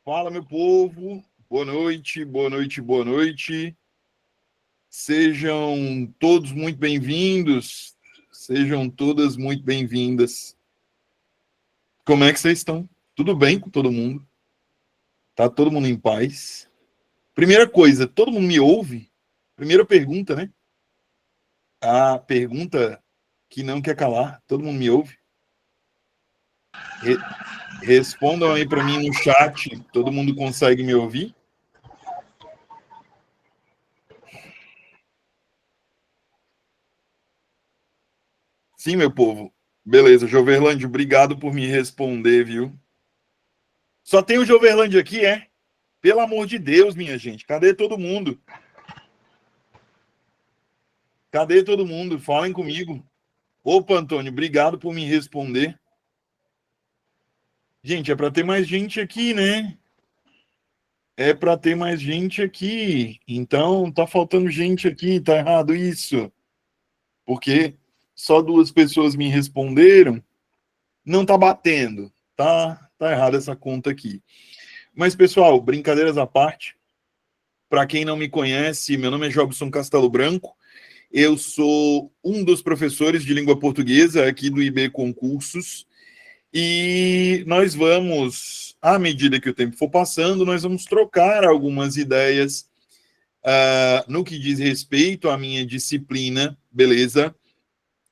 Fala, meu povo. Boa noite, boa noite, boa noite. Sejam todos muito bem-vindos. Sejam todas muito bem-vindas. Como é que vocês estão? Tudo bem com todo mundo? Tá todo mundo em paz? Primeira coisa, todo mundo me ouve? Primeira pergunta, né? A pergunta que não quer calar. Todo mundo me ouve? Re- Respondam aí para mim no chat. Todo mundo consegue me ouvir? Sim, meu povo. Beleza, Joverlândia, obrigado por me responder, viu? Só tem o Joverlândia aqui, é? Pelo amor de Deus, minha gente. Cadê todo mundo? Cadê todo mundo? Falem comigo. Opa, Antônio, obrigado por me responder. Gente, é para ter mais gente aqui, né? É para ter mais gente aqui. Então, tá faltando gente aqui, tá errado isso. Porque só duas pessoas me responderam, não tá batendo. Tá errado essa conta aqui. Mas, pessoal, brincadeiras à parte. Para quem não me conhece, meu nome é Jobson Castelo Branco. Eu sou um dos professores de língua portuguesa aqui do IB Concursos. E nós vamos, à medida que o tempo for passando, nós vamos trocar algumas ideias no que diz respeito à minha disciplina, beleza?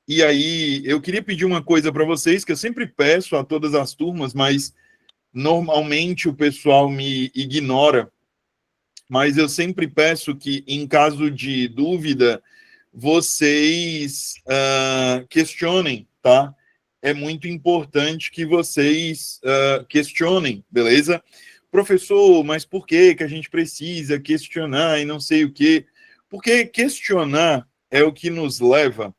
E aí, eu queria pedir uma coisa para vocês, que eu sempre peço a todas as turmas, mas normalmente o pessoal me ignora. Mas eu sempre peço que, em caso de dúvida, vocês questionem, tá? É muito importante que vocês questionem, beleza? Professor, mas por que a gente precisa questionar e não sei o quê? Porque questionar é o que nos leva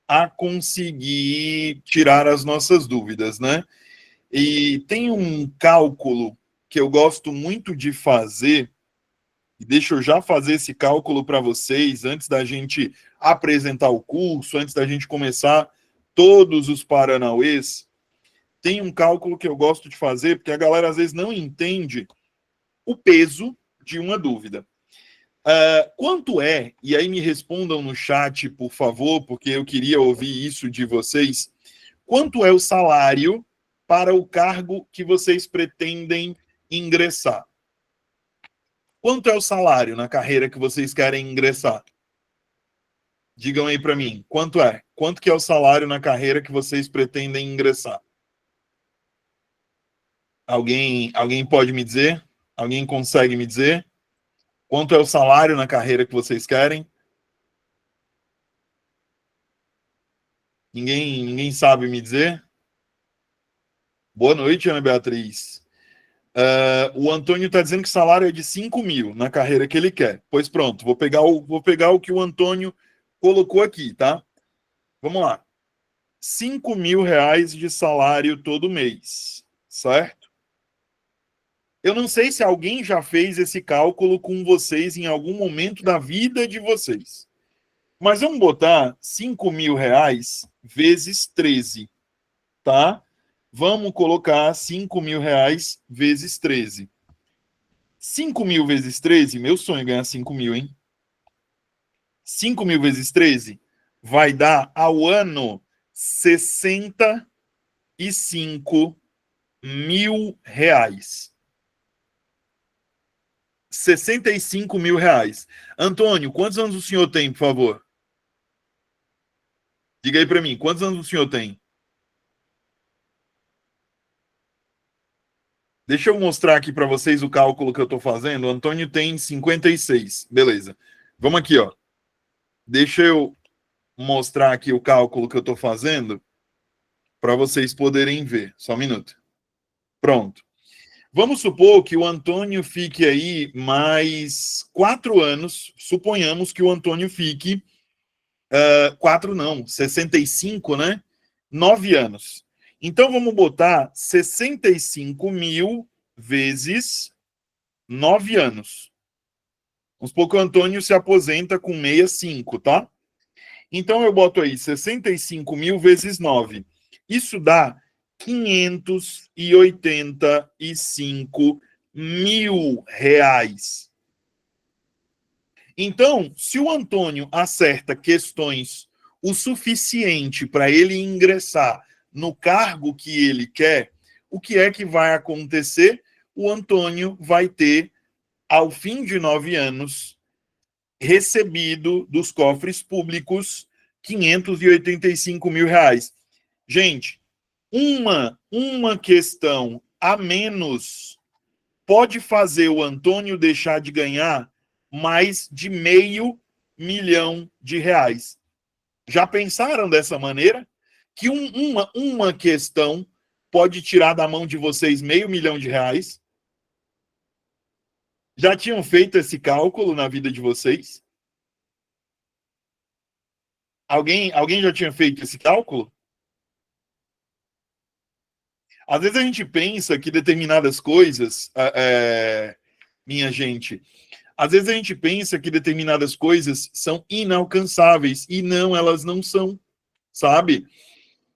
a conseguir tirar as nossas dúvidas, né? E tem um cálculo que eu gosto muito de fazer, e deixa eu já fazer esse cálculo para vocês antes da gente apresentar o curso, antes da gente começar todos os paranauês. Tem um cálculo que eu gosto de fazer, porque a galera às vezes não entende o peso de uma dúvida. Quanto é, e aí me respondam no chat, por favor, porque eu queria ouvir isso de vocês, quanto é o salário para o cargo que vocês pretendem ingressar? Quanto é o salário na carreira que vocês querem ingressar? Digam aí para mim, quanto é? Quanto que é o salário na carreira que vocês pretendem ingressar? Alguém pode me dizer? Alguém consegue me dizer? Quanto é o salário na carreira que vocês querem? Ninguém sabe me dizer? Boa noite, Ana Beatriz. O Antônio está dizendo que o salário é de 5 mil na carreira que ele quer. Pois pronto, vou pegar o que o Antônio colocou aqui, tá? Vamos lá. 5 mil reais de salário todo mês, certo? Eu não sei se alguém já fez esse cálculo com vocês em algum momento da vida de vocês. Mas vamos botar 5 mil reais vezes 13, tá? Vamos colocar 5 mil reais vezes 13. 5 mil vezes 13, meu sonho é ganhar 5 mil, hein? 5 mil vezes 13 vai dar ao ano 65 mil reais. 65 mil reais. Antônio, quantos anos o senhor tem, por favor? Diga aí para mim, quantos anos o senhor tem? Deixa eu mostrar aqui para vocês o cálculo que eu estou fazendo. O Antônio tem 56. Beleza. Vamos aqui, ó. Deixa eu mostrar aqui o cálculo que eu estou fazendo para vocês poderem ver. Só um minuto. Pronto. Vamos supor que o Antônio fique aí mais 4 anos. Suponhamos que o Antônio fique 4 não, 65, né? 9 anos. Então vamos botar 65 mil vezes 9 anos. Vamos supor que o Antônio se aposenta com 65, tá? Então eu boto aí 65 mil vezes 9. Isso dá 585 R$ 1.000. Então, se o Antônio acerta questões o suficiente para ele ingressar no cargo que ele quer, o que é que vai acontecer? O Antônio vai ter, ao fim de 9 anos, recebido dos cofres públicos R$ 585.000. Gente, uma questão a menos pode fazer o Antônio deixar de ganhar mais de R$ 500.000. Já pensaram dessa maneira? Que uma questão pode tirar da mão de vocês R$ 500.000? Já tinham feito esse cálculo na vida de vocês? Alguém já tinha feito esse cálculo? Às vezes a gente pensa que determinadas coisas, minha gente, às vezes a gente pensa que determinadas coisas são inalcançáveis, e não, elas não são, sabe?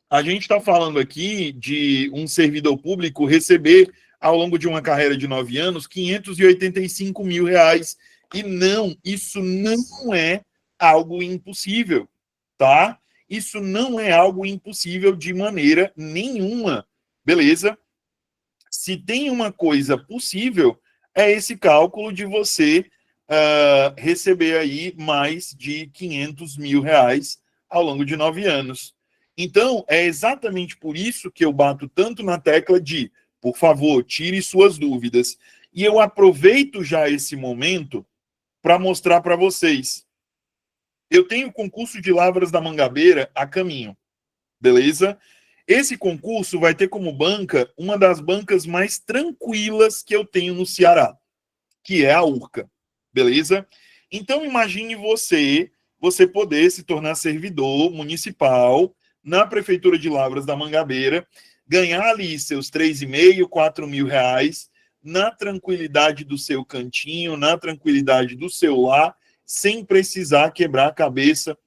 A gente está falando aqui de um servidor público receber, ao longo de uma carreira de 9 anos, R$ 585.000. E não, isso não é algo impossível, tá? Isso não é algo impossível de maneira nenhuma, beleza? Se tem uma coisa possível, é esse cálculo de você receber aí mais de R$ 500.000 ao longo de 9 anos. Então, é exatamente por isso que eu bato tanto na tecla de, por favor, tire suas dúvidas. E eu aproveito já esse momento para mostrar para vocês. Eu tenho o concurso de Lavras da Mangabeira a caminho, beleza? Esse concurso vai ter como banca uma das bancas mais tranquilas que eu tenho no Ceará, que é a URCA, beleza? Então, imagine você poder se tornar servidor municipal na Prefeitura de Lavras da Mangabeira, ganhar ali seus R$ 3.500, R$ 4.000, na tranquilidade do seu cantinho, na tranquilidade do seu lar, sem precisar quebrar a cabeça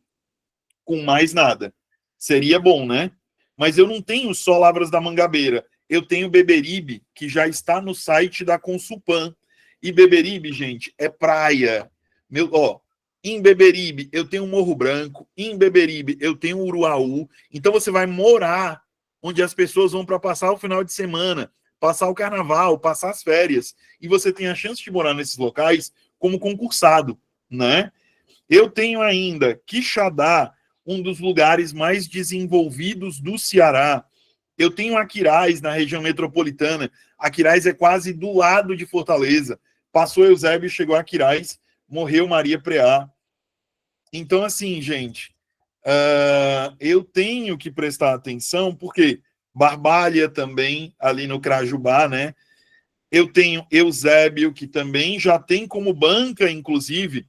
com mais nada. Seria bom, né? Mas eu não tenho só Lavras da Mangabeira. Eu tenho Beberibe, que já está no site da Consulpan. E Beberibe, gente, é praia. Em Beberibe eu tenho Morro Branco, em Beberibe eu tenho Uruaú. Então você vai morar onde as pessoas vão para passar o final de semana, passar o carnaval, passar as férias. E você tem a chance de morar nesses locais como concursado, né? Eu tenho ainda Quixadá, um dos lugares mais desenvolvidos do Ceará. Eu tenho Aquiraz, na região metropolitana. Aquiraz é quase do lado de Fortaleza. Passou Eusébio, chegou a Aquiraz, morreu Maria Preá. Então, assim, gente, eu tenho que prestar atenção, porque Barbalha também, ali no Crajubá, né? Eu tenho Eusébio, que também já tem como banca, inclusive,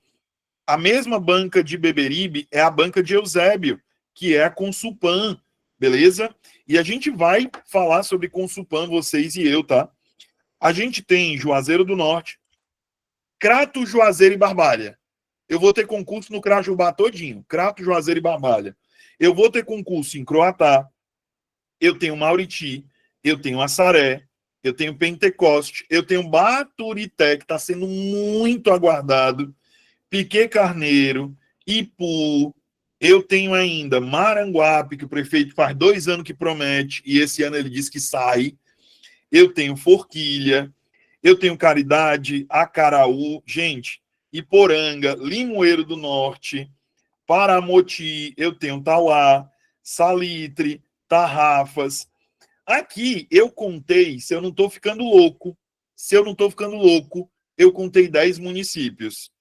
a mesma banca de Beberibe é a banca de Eusébio, que é a Consulpan, beleza? E a gente vai falar sobre Consulpan, vocês e eu, tá? A gente tem Juazeiro do Norte, Crato, Juazeiro e Barbalha. Eu vou ter concurso no Crajubá todinho, Crato, Juazeiro e Barbalha. Eu vou ter concurso em Croatá, eu tenho Mauriti, eu tenho Assaré, eu tenho Pentecoste, eu tenho Baturité, que está sendo muito aguardado, Piquet Carneiro, Ipu, eu tenho ainda Maranguape, que o prefeito faz 2 anos que promete, e esse ano ele diz que sai. Eu tenho Forquilha, eu tenho Caridade, Acaraú, gente, Iporanga, Limoeiro do Norte, Paramoti, eu tenho Tauá, Salitre, Tarrafas. Aqui eu contei, se eu não estou ficando louco, eu contei 10 municípios.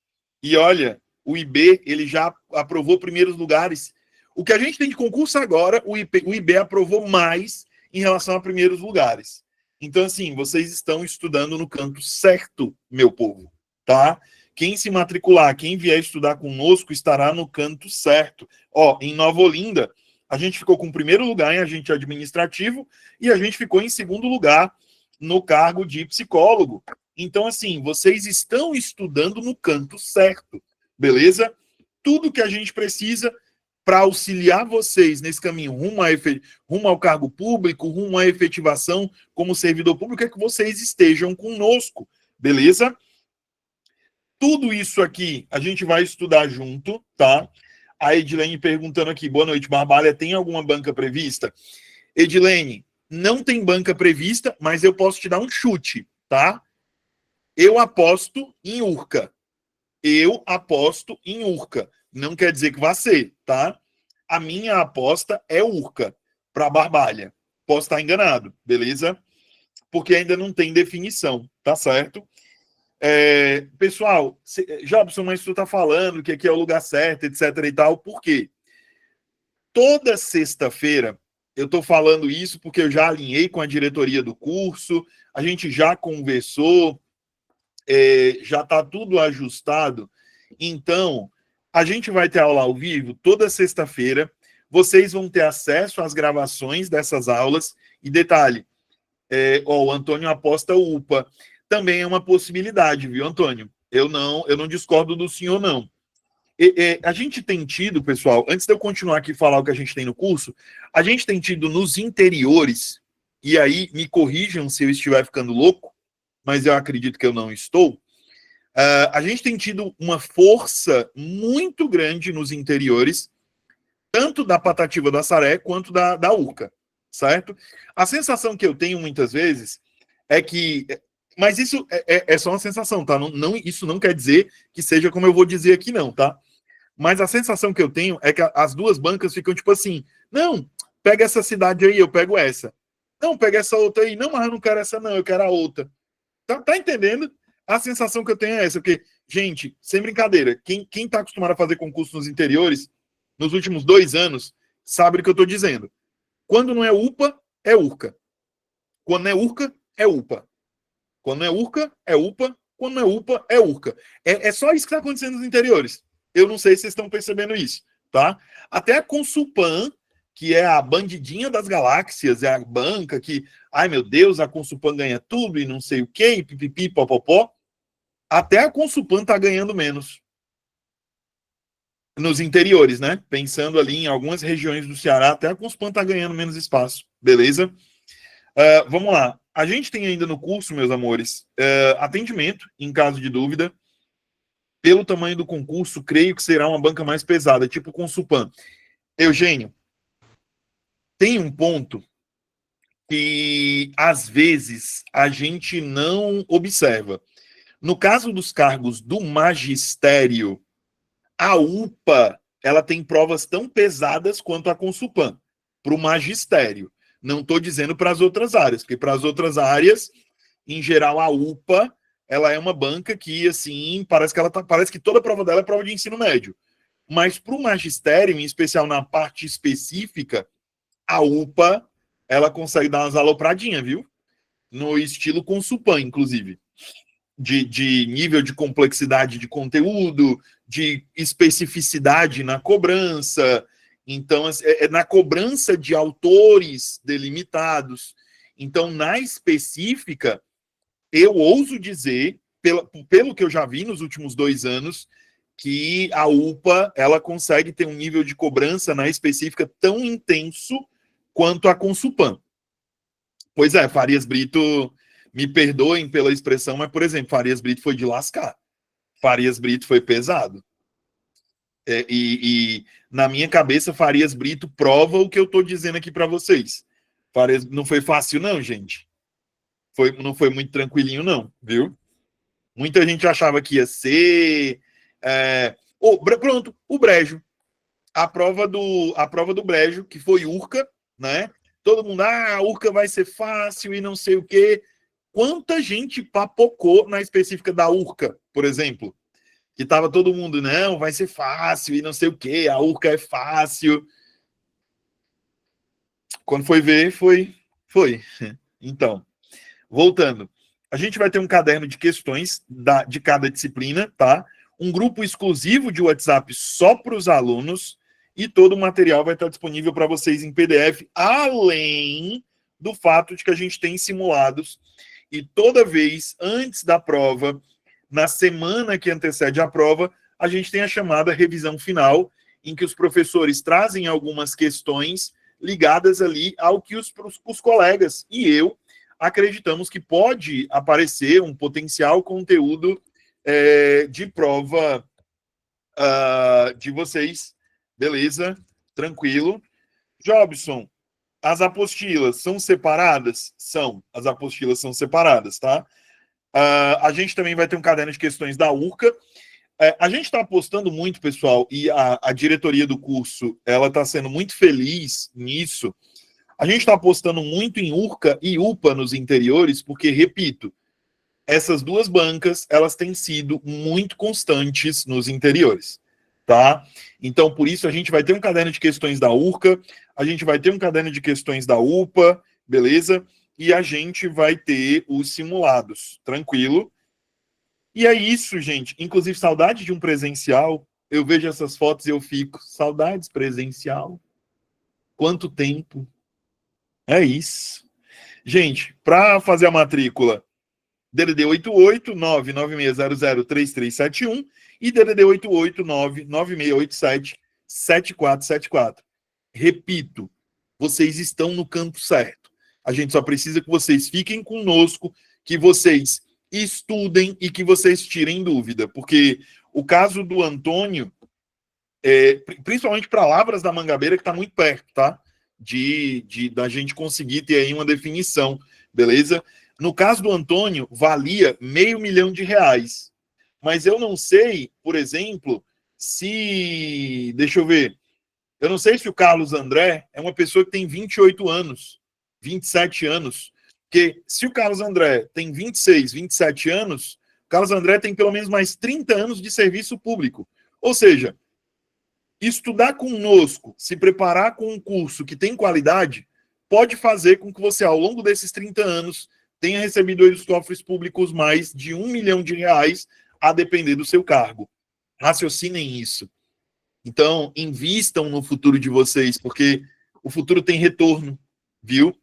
E olha, o IB, ele já aprovou primeiros lugares. O que a gente tem de concurso agora, o IB aprovou mais em relação a primeiros lugares. Então, assim, vocês estão estudando no canto certo, meu povo, tá? Quem se matricular, quem vier estudar conosco, estará no canto certo. Em Nova Olinda, a gente ficou com o primeiro lugar em agente administrativo e a gente ficou em segundo lugar no cargo de psicólogo. Então, assim, vocês estão estudando no canto certo, beleza? Tudo que a gente precisa para auxiliar vocês nesse caminho rumo ao cargo público, rumo à efetivação como servidor público, é que vocês estejam conosco, beleza? Tudo isso aqui a gente vai estudar junto, tá? A Edilene perguntando aqui, boa noite, Barbalha, tem alguma banca prevista? Edilene, não tem banca prevista, mas eu posso te dar um chute, tá? Eu aposto em Urca. Eu aposto em Urca. Não quer dizer que vai ser, tá? A minha aposta é Urca para Barbalha. Posso estar enganado, beleza? Porque ainda não tem definição, tá certo? Pessoal, Jobson, mas tu tá falando que aqui é o lugar certo, etc e tal, por quê? Toda sexta-feira eu tô falando isso porque eu já alinhei com a diretoria do curso, a gente já conversou, já tá tudo ajustado, então a gente vai ter aula ao vivo toda sexta-feira, vocês vão ter acesso às gravações dessas aulas, e detalhe, o Antônio aposta UPA, também é uma possibilidade, viu, Antônio? Eu não discordo do senhor, não. A gente tem tido, pessoal, antes de eu continuar aqui e falar o que a gente tem no curso, a gente tem tido nos interiores, e aí me corrijam se eu estiver ficando louco, mas eu acredito que eu não estou, a gente tem tido uma força muito grande nos interiores, tanto da Patativa do Assaré quanto da Urca, certo? A sensação que eu tenho muitas vezes é que... Mas isso é só uma sensação, tá? Isso não quer dizer que seja como eu vou dizer aqui, não, tá? Mas a sensação que eu tenho é que as duas bancas ficam tipo assim, não, pega essa cidade aí, eu pego essa. Não, pega essa outra aí. Não, mas eu não quero essa não, eu quero a outra. Tá entendendo? A sensação que eu tenho é essa, porque, gente, sem brincadeira, quem tá acostumado a fazer concurso nos interiores, nos últimos 2 anos, sabe o que eu tô dizendo. Quando não é UPA, é Urca. Quando não é Urca, é UPA. Quando é Urca, é UPA. Quando não é UPA, é Urca. É só isso que está acontecendo nos interiores. Eu não sei se vocês estão percebendo isso, tá? Até a Consulpan, que é a bandidinha das galáxias, é a banca que, ai meu Deus, a Consulpan ganha tudo e não sei o quê, pipipi, popopó. Até a Consulpan tá ganhando menos. Nos interiores, né? Pensando ali em algumas regiões do Ceará, até a Consulpan tá ganhando menos espaço, beleza? Vamos lá. A gente tem ainda no curso, meus amores, atendimento, em caso de dúvida. Pelo tamanho do concurso, creio que será uma banca mais pesada, tipo Consulpan. Eugênio, tem um ponto que, às vezes, a gente não observa. No caso dos cargos do magistério, a UPA ela tem provas tão pesadas quanto a Consulpan, para o magistério. Não estou dizendo para as outras áreas, porque para as outras áreas, em geral, a UPA ela é uma banca que, assim, parece que toda a prova dela é prova de ensino médio. Mas para o magistério, em especial na parte específica, a UPA ela consegue dar umas alopradinhas, viu? No estilo Consulpan, inclusive. De nível de complexidade de conteúdo, de especificidade na cobrança. Então, na cobrança de autores delimitados. Então, na específica, eu ouso dizer, pelo que eu já vi nos últimos 2 anos, que a UPA ela consegue ter um nível de cobrança na específica tão intenso quanto a Consulpan. Pois é, Farias Brito, me perdoem pela expressão, mas, por exemplo, Farias Brito foi de lascar. Farias Brito foi pesado. E na minha cabeça, Farias Brito prova o que eu estou dizendo aqui para vocês. Farias não foi fácil, não, gente. Não foi muito tranquilinho, não, viu? Muita gente achava que ia ser. Pronto, o Brejo. A prova do Brejo, que foi Urca, né? Todo mundo, a Urca vai ser fácil e não sei o quê. Quanta gente papocou na específica da Urca, por exemplo? Que tava todo mundo, não, vai ser fácil e não sei o quê, a Urca é fácil. Quando foi ver, foi. Então, voltando. A gente vai ter um caderno de questões de cada disciplina, tá? Um grupo exclusivo de WhatsApp só para os alunos e todo o material vai estar disponível para vocês em PDF, além do fato de que a gente tem simulados e toda vez antes da prova, na semana que antecede a prova, a gente tem a chamada revisão final, em que os professores trazem algumas questões ligadas ali ao que os colegas e eu acreditamos que pode aparecer um potencial conteúdo de prova de vocês. Beleza? Tranquilo. Jobson, as apostilas são separadas? São. As apostilas são separadas, tá? A gente também vai ter um caderno de questões da URCA. A gente está apostando muito, pessoal, e a diretoria do curso ela está sendo muito feliz nisso. A gente está apostando muito em URCA e UPA nos interiores, porque, repito, essas duas bancas elas têm sido muito constantes nos interiores, tá? Então, por isso, a gente vai ter um caderno de questões da URCA, a gente vai ter um caderno de questões da UPA, beleza? E a gente vai ter os simulados, tranquilo? E é isso, gente. Inclusive, saudade de um presencial. Eu vejo essas fotos e eu fico, saudades presencial. Quanto tempo. É isso. Gente, para fazer a matrícula, DDD 88996003371 e DDD 88996877474. Repito, vocês estão no campo certo. A gente só precisa que vocês fiquem conosco, que vocês estudem e que vocês tirem dúvida, porque o caso do Antônio, principalmente para Lavras da Mangabeira, que está muito perto, tá? Da gente conseguir ter aí uma definição, beleza? No caso do Antônio, valia R$500 mil. Mas eu não sei, por exemplo, se... Deixa eu ver. Eu não sei se o Carlos André é uma pessoa que tem 28 anos, 27 anos. Porque se o Carlos André tem 26, 27 anos, o Carlos André tem pelo menos mais 30 anos de serviço público. Ou seja, estudar conosco, se preparar com um curso que tem qualidade, pode fazer com que você, ao longo desses 30 anos, tenha recebido aí dos cofres públicos mais de R$1 milhão, a depender do seu cargo. Raciocinem isso. Então, invistam no futuro de vocês, porque o futuro tem retorno, viu?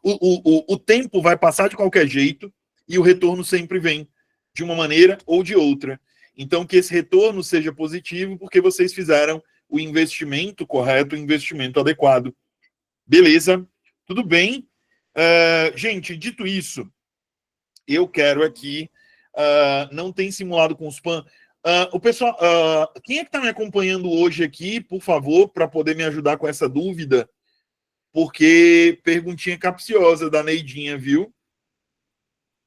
O tempo vai passar de qualquer jeito e o retorno sempre vem, de uma maneira ou de outra. Então, que esse retorno seja positivo, porque vocês fizeram o investimento correto, o investimento adequado. Beleza? Tudo bem? Gente, dito isso, eu quero aqui... não tem simulado com os PAN. O pessoal, quem é que está me acompanhando hoje aqui, por favor, para poder me ajudar com essa dúvida? Porque perguntinha capciosa da Neidinha, viu?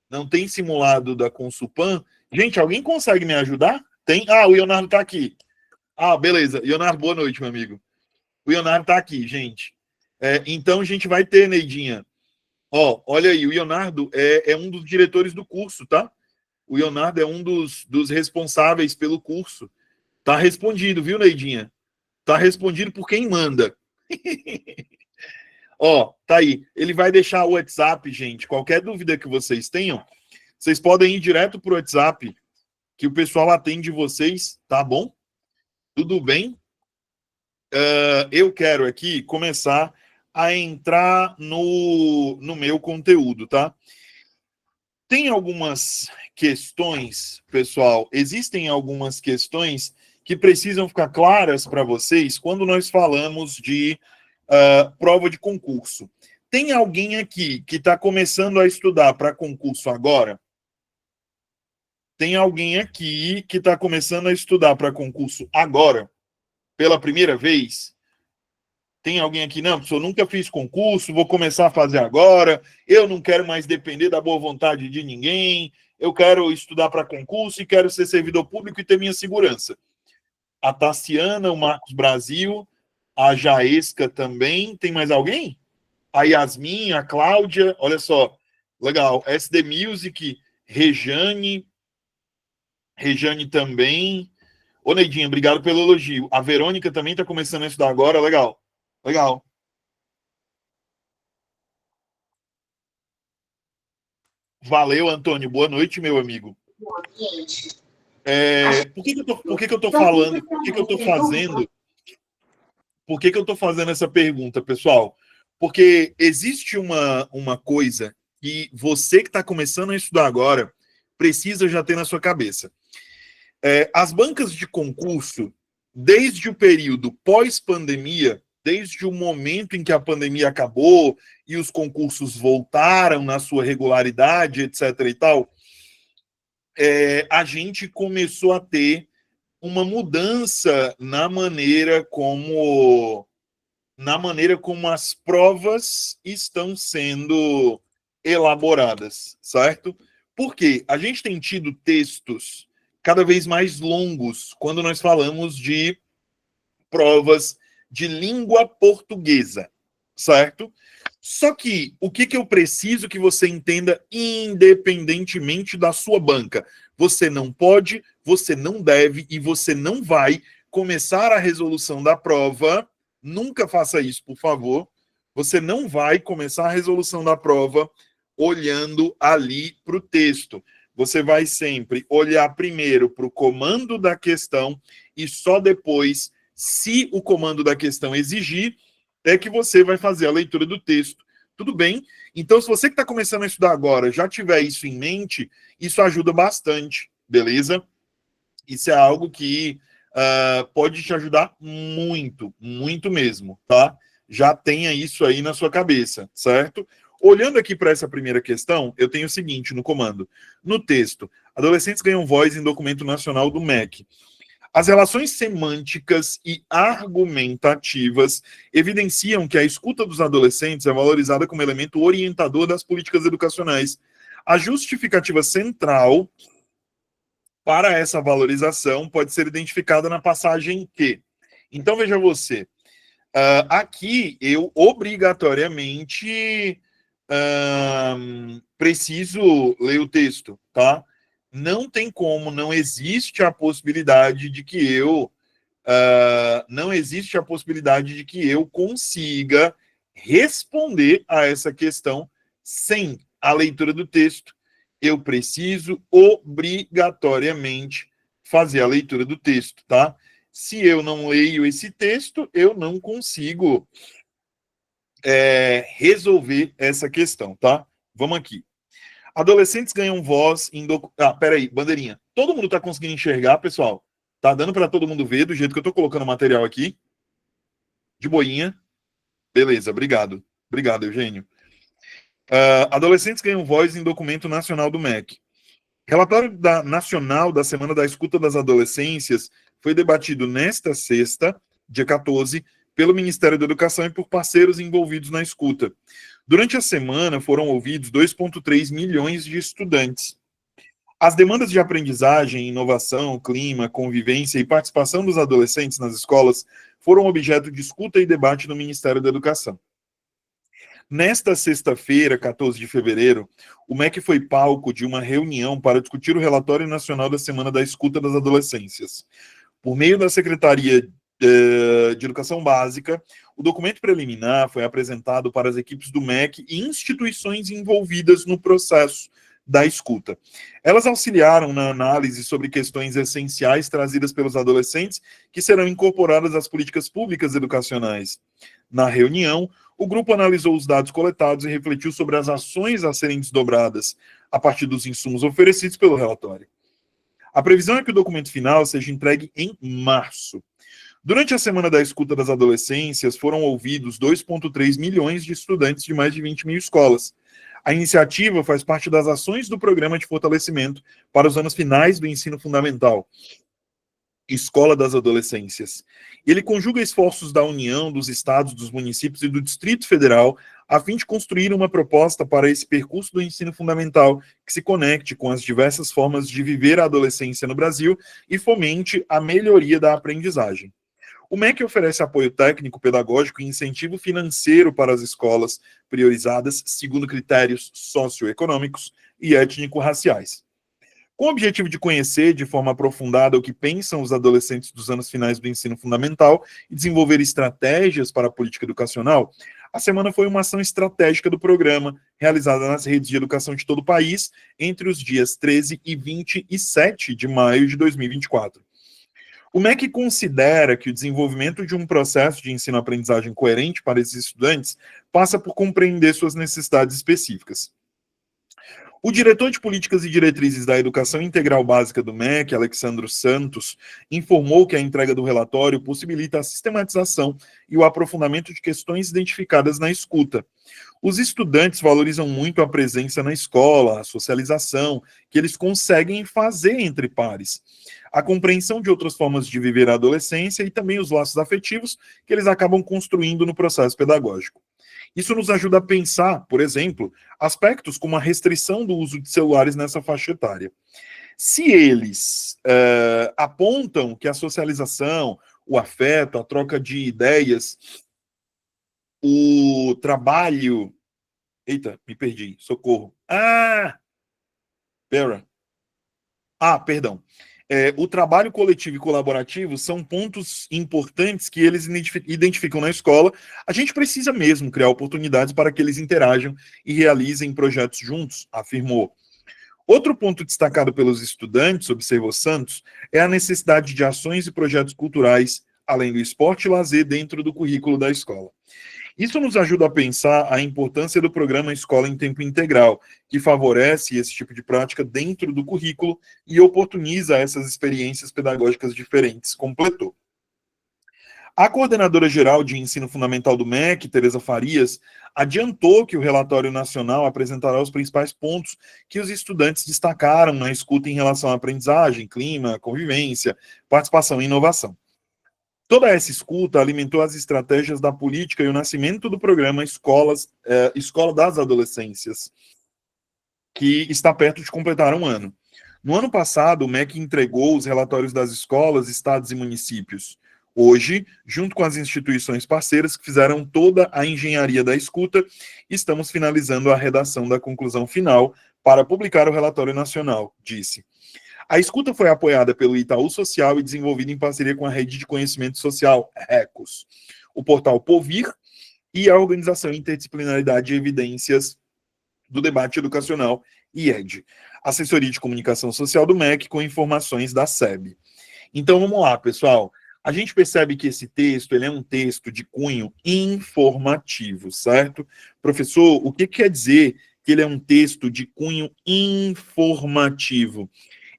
Não tem simulado da Consulpan? Gente, alguém consegue me ajudar? Tem? O Leonardo está aqui. Beleza. Leonardo, boa noite, meu amigo. O Leonardo está aqui, gente. Então, a gente vai ter, Neidinha. Olha aí, o Leonardo é um dos diretores do curso, tá? O Leonardo é um dos responsáveis pelo curso. Tá respondido, viu, Neidinha? Tá respondido por quem manda. Tá aí. Ele vai deixar o WhatsApp, gente. Qualquer dúvida que vocês tenham, vocês podem ir direto pro WhatsApp, que o pessoal atende vocês, tá bom? Tudo bem? Eu quero aqui começar a entrar no meu conteúdo, tá? Tem algumas questões, pessoal, existem algumas questões que precisam ficar claras para vocês quando nós falamos de prova de concurso. Tem alguém aqui que está começando a estudar para concurso agora? Tem alguém aqui que está começando a estudar para concurso agora? Pela primeira vez? Tem alguém aqui? Não, professor, nunca fiz concurso, vou começar a fazer agora, eu não quero mais depender da boa vontade de ninguém, eu quero estudar para concurso e quero ser servidor público e ter minha segurança. A Tassiana, o Marcos Brasil, a Jaesca também. Tem mais alguém? A Yasmin, a Cláudia, olha só, legal. SD Music, Rejane também. Ô, Neidinha, obrigado pelo elogio. A Verônica também está começando a estudar agora, legal. Legal. Valeu, Antônio. Boa noite, meu amigo. Por que que eu tô falando? Por que que eu tô fazendo? Por que que eu tô fazendo essa pergunta, pessoal? Porque existe uma coisa que você que está começando a estudar agora precisa já ter na sua cabeça. As bancas de concurso, desde o período pós-pandemia, desde o momento em que a pandemia acabou e os concursos voltaram na sua regularidade, etc. e tal, a gente começou a ter uma mudança na maneira como as provas estão sendo elaboradas, certo? Porque a gente tem tido textos cada vez mais longos quando nós falamos de provas de língua portuguesa, certo? Só que o que eu preciso que você entenda independentemente da sua banca? Você não pode, você não deve e você não vai começar a resolução da prova. Nunca faça isso, por favor. Você não vai começar a resolução da prova olhando ali para o texto. Você vai sempre olhar primeiro para o comando da questão e só depois, se o comando da questão exigir, é que você vai fazer a leitura do texto. Tudo bem? Então, se você que está começando a estudar agora já tiver isso em mente, isso ajuda bastante, beleza? Isso é algo que pode te ajudar muito, muito mesmo, tá? Já tenha isso aí na sua cabeça, certo? Olhando aqui para essa primeira questão, eu tenho o seguinte no comando. No texto, adolescentes ganham voz em documento nacional do MEC. As relações semânticas e argumentativas evidenciam que a escuta dos adolescentes é valorizada como elemento orientador das políticas educacionais. A justificativa central para essa valorização pode ser identificada na passagem que. Então, veja você, aqui eu obrigatoriamente preciso ler o texto, tá? Não tem como, não existe a possibilidade de que eu consiga responder a essa questão sem a leitura do texto. Eu preciso obrigatoriamente fazer a leitura do texto, tá? Se eu não leio esse texto, eu não consigo resolver essa questão, tá? Vamos aqui. Adolescentes ganham voz em... peraí, bandeirinha. Todo mundo tá conseguindo enxergar, pessoal? Tá dando para todo mundo ver do jeito que eu tô colocando o material aqui? De boinha? Beleza, obrigado. Obrigado, Eugênio. Adolescentes ganham voz em documento nacional do MEC. Relatório nacional da Semana da Escuta das Adolescências foi debatido nesta sexta, dia 14, pelo Ministério da Educação e por parceiros envolvidos na escuta. Durante a semana, foram ouvidos 2,3 milhões de estudantes. As demandas de aprendizagem, inovação, clima, convivência e participação dos adolescentes nas escolas foram objeto de escuta e debate no Ministério da Educação. Nesta sexta-feira, 14 de fevereiro, o MEC foi palco de uma reunião para discutir o relatório nacional da Semana da Escuta das Adolescências. Por meio da Secretaria de Educação Básica, o documento preliminar foi apresentado para as equipes do MEC e instituições envolvidas no processo da escuta. Elas auxiliaram na análise sobre questões essenciais trazidas pelos adolescentes que serão incorporadas às políticas públicas educacionais. Na reunião, o grupo analisou os dados coletados e refletiu sobre as ações a serem desdobradas a partir dos insumos oferecidos pelo relatório. A previsão é que o documento final seja entregue em março. Durante a Semana da Escuta das Adolescências, foram ouvidos 2,3 milhões de estudantes de mais de 20 mil escolas. A iniciativa faz parte das ações do Programa de Fortalecimento para os anos finais do ensino fundamental, Escola das Adolescências. Ele conjuga esforços da União, dos estados, dos municípios e do Distrito Federal a fim de construir uma proposta para esse percurso do ensino fundamental que se conecte com as diversas formas de viver a adolescência no Brasil e fomente a melhoria da aprendizagem. O MEC oferece apoio técnico, pedagógico e incentivo financeiro para as escolas priorizadas segundo critérios socioeconômicos e étnico-raciais. Com o objetivo de conhecer de forma aprofundada o que pensam os adolescentes dos anos finais do ensino fundamental e desenvolver estratégias para a política educacional, a semana foi uma ação estratégica do programa, realizada nas redes de educação de todo o país, entre os dias 13 e 27 de maio de 2024. O MEC considera que o desenvolvimento de um processo de ensino-aprendizagem coerente para esses estudantes passa por compreender suas necessidades específicas. O diretor de Políticas e Diretrizes da Educação Integral Básica do MEC, Alexandro Santos, informou que a entrega do relatório possibilita a sistematização e o aprofundamento de questões identificadas na escuta. Os estudantes valorizam muito a presença na escola, a socialização, que eles conseguem fazer entre pares, a compreensão de outras formas de viver a adolescência e também os laços afetivos que eles acabam construindo no processo pedagógico. Isso nos ajuda a pensar, por exemplo, aspectos como a restrição do uso de celulares nessa faixa etária. Se eles apontam que a socialização, o afeto, a troca de ideias, o trabalho... Eita, me perdi, socorro. Perdão. O trabalho coletivo e colaborativo são pontos importantes que eles identificam na escola. A gente precisa mesmo criar oportunidades para que eles interajam e realizem projetos juntos, afirmou. Outro ponto destacado pelos estudantes, observou Santos, é a necessidade de ações e projetos culturais, além do esporte e lazer, dentro do currículo da escola. Isso nos ajuda a pensar a importância do programa Escola em Tempo Integral, que favorece esse tipo de prática dentro do currículo e oportuniza essas experiências pedagógicas diferentes, completou. A coordenadora geral de ensino fundamental do MEC, Tereza Farias, adiantou que o relatório nacional apresentará os principais pontos que os estudantes destacaram na escuta em relação à aprendizagem, clima, convivência, participação e inovação. Toda essa escuta alimentou as estratégias da política e o nascimento do programa Escola das Adolescências, que está perto de completar um ano. No ano passado, o MEC entregou os relatórios das escolas, estados e municípios. Hoje, junto com as instituições parceiras que fizeram toda a engenharia da escuta, estamos finalizando a redação da conclusão final para publicar o relatório nacional, disse. A escuta foi apoiada pelo Itaú Social e desenvolvida em parceria com a Rede de Conhecimento Social, RECOS, o portal Povir e a Organização Interdisciplinaridade de Evidências do Debate Educacional, IED, Assessoria de Comunicação Social do MEC, com informações da SEB. Então, vamos lá, pessoal. A gente percebe que esse texto, ele é um texto de cunho informativo, certo? Professor, o que quer dizer que ele é um texto de cunho informativo?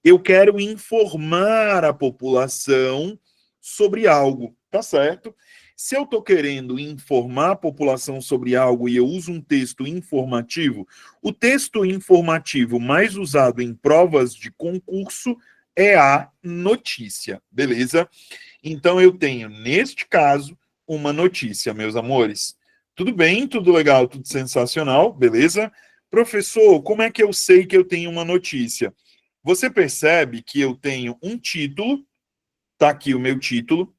Eu quero informar a população sobre algo, tá certo? Se eu estou querendo informar a população sobre algo e eu uso um texto informativo, o texto informativo mais usado em provas de concurso é a notícia, beleza? Então eu tenho, neste caso, uma notícia, meus amores. Tudo bem, tudo legal, tudo sensacional, beleza? Professor, como é que eu sei que eu tenho uma notícia? Você percebe que eu tenho um título, tá aqui o meu título.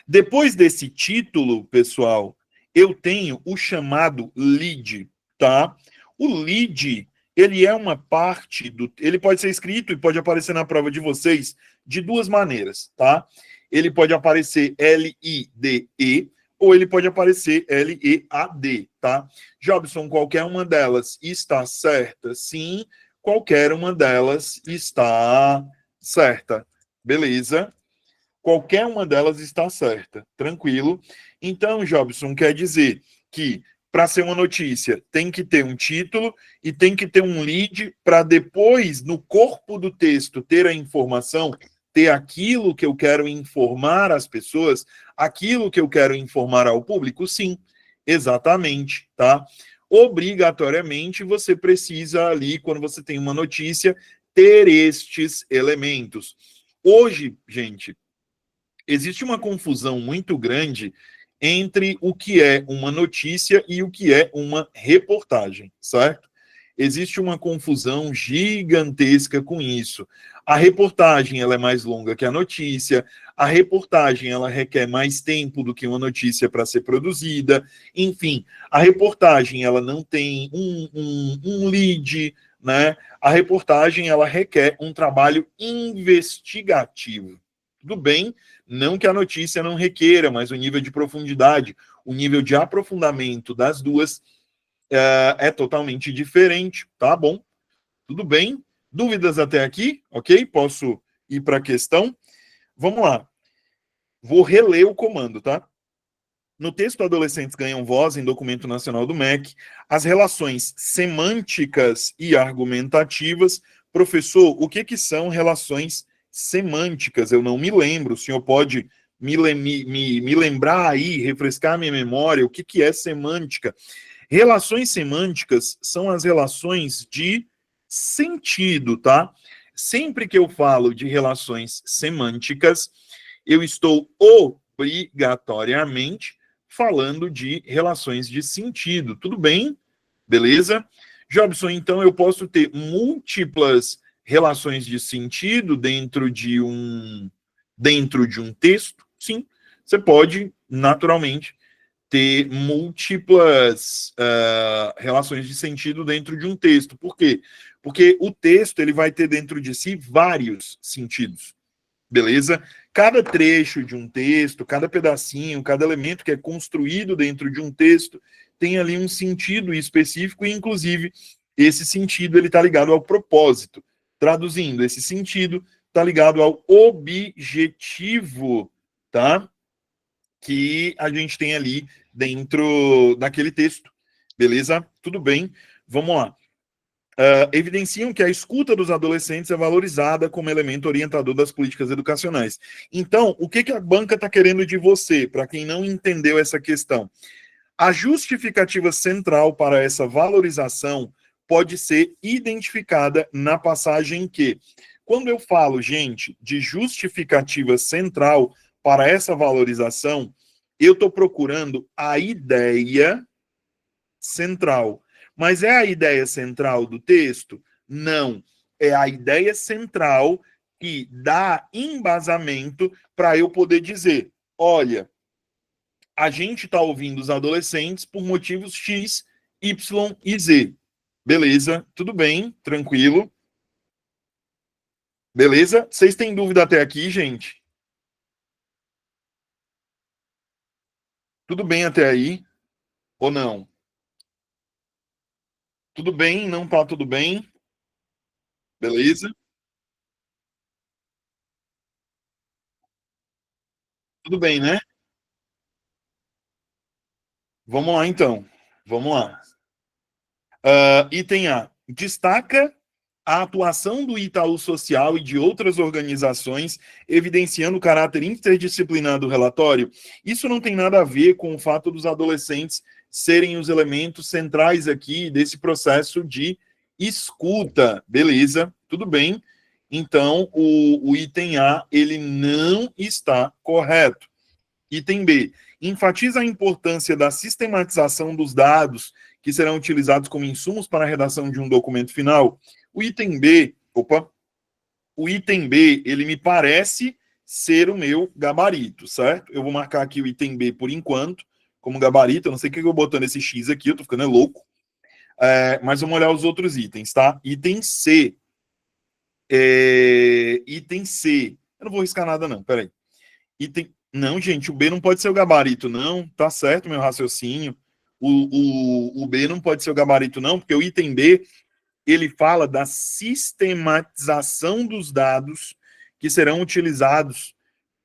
Depois desse título, pessoal, eu tenho o chamado lead, tá? O lead, ele é uma parte do... Ele pode ser escrito e pode aparecer na prova de vocês de duas maneiras, tá? Ele pode aparecer L-I-D-E ou ele pode aparecer L-E-A-D, tá? Jobson, qualquer uma delas está certa? Sim, qualquer uma delas está certa. Beleza? Qualquer uma delas está certa. Tranquilo? Então, Jobson, quer dizer que para ser uma notícia tem que ter um título e tem que ter um lead para depois, no corpo do texto, ter a informação, ter aquilo que eu quero informar às pessoas, aquilo que eu quero informar ao público? Sim, exatamente, tá? Obrigatoriamente você precisa ali, quando você tem uma notícia, ter estes elementos. Hoje, gente, existe uma confusão muito grande entre o que é uma notícia e o que é uma reportagem, certo? Existe uma confusão gigantesca com isso. A reportagem ela é mais longa que a notícia, a reportagem ela requer mais tempo do que uma notícia para ser produzida, enfim, a reportagem ela não tem um lead, né? A reportagem ela requer um trabalho investigativo. Tudo bem, não que a notícia não requeira, mas o nível de profundidade, o nível de aprofundamento das duas é totalmente diferente, tá bom? Tudo bem? Dúvidas até aqui? Ok? Posso ir para a questão? Vamos lá. Vou reler o comando, tá? No texto Adolescentes Ganham Voz, em documento nacional do MEC, as relações semânticas e argumentativas. Professor, o que são relações semânticas? Eu não me lembro. O senhor pode me lembrar aí, refrescar minha memória, o que é semântica? Relações semânticas são as relações de sentido, tá? Sempre que eu falo de relações semânticas, eu estou obrigatoriamente falando de relações de sentido. Tudo bem? Beleza? Jobson, então eu posso ter múltiplas relações de sentido dentro de um texto? Sim, você pode, naturalmente, ter múltiplas relações de sentido dentro de um texto. Por quê? Porque o texto ele vai ter dentro de si vários sentidos. Beleza? Cada trecho de um texto, cada pedacinho, cada elemento que é construído dentro de um texto tem ali um sentido específico e, inclusive, esse sentido ele está ligado ao propósito. Traduzindo, esse sentido está ligado ao objetivo, tá? Que a gente tem ali dentro daquele texto. Beleza? Tudo bem? Vamos lá. Evidenciam que a escuta dos adolescentes é valorizada como elemento orientador das políticas educacionais. Então, o que a banca está querendo de você, para quem não entendeu essa questão? A justificativa central para essa valorização pode ser identificada na passagem que, quando eu falo, gente, de justificativa central para essa valorização, eu estou procurando a ideia central. Mas é a ideia central do texto? Não. É a ideia central que dá embasamento para eu poder dizer: olha, a gente está ouvindo os adolescentes por motivos X, Y e Z. Beleza, tudo bem, tranquilo. Beleza? Vocês têm dúvida até aqui, gente? Tudo bem até aí? Ou não? Tudo bem? Não tá tudo bem? Beleza? Tudo bem, né? Vamos lá, então. Vamos lá. Item A. Destaca a atuação do Itaú Social e de outras organizações, evidenciando o caráter interdisciplinar do relatório. Isso não tem nada a ver com o fato dos adolescentes serem os elementos centrais aqui desse processo de escuta. Beleza, tudo bem. Então, o item A, ele não está correto. Item B. Enfatiza a importância da sistematização dos dados que serão utilizados como insumos para a redação de um documento final. O item B, o item B, ele me parece ser o meu gabarito, certo? Eu vou marcar aqui o item B por enquanto, como gabarito. Eu não sei o que eu vou botando esse X aqui, eu tô ficando louco. Mas vamos olhar os outros itens, tá? Item C. Item C. Eu não vou riscar nada, não, peraí. Item. Não, gente, o B não pode ser o gabarito, não. Tá certo meu raciocínio. O B não pode ser o gabarito, não, porque o item B, ele fala da sistematização dos dados que serão utilizados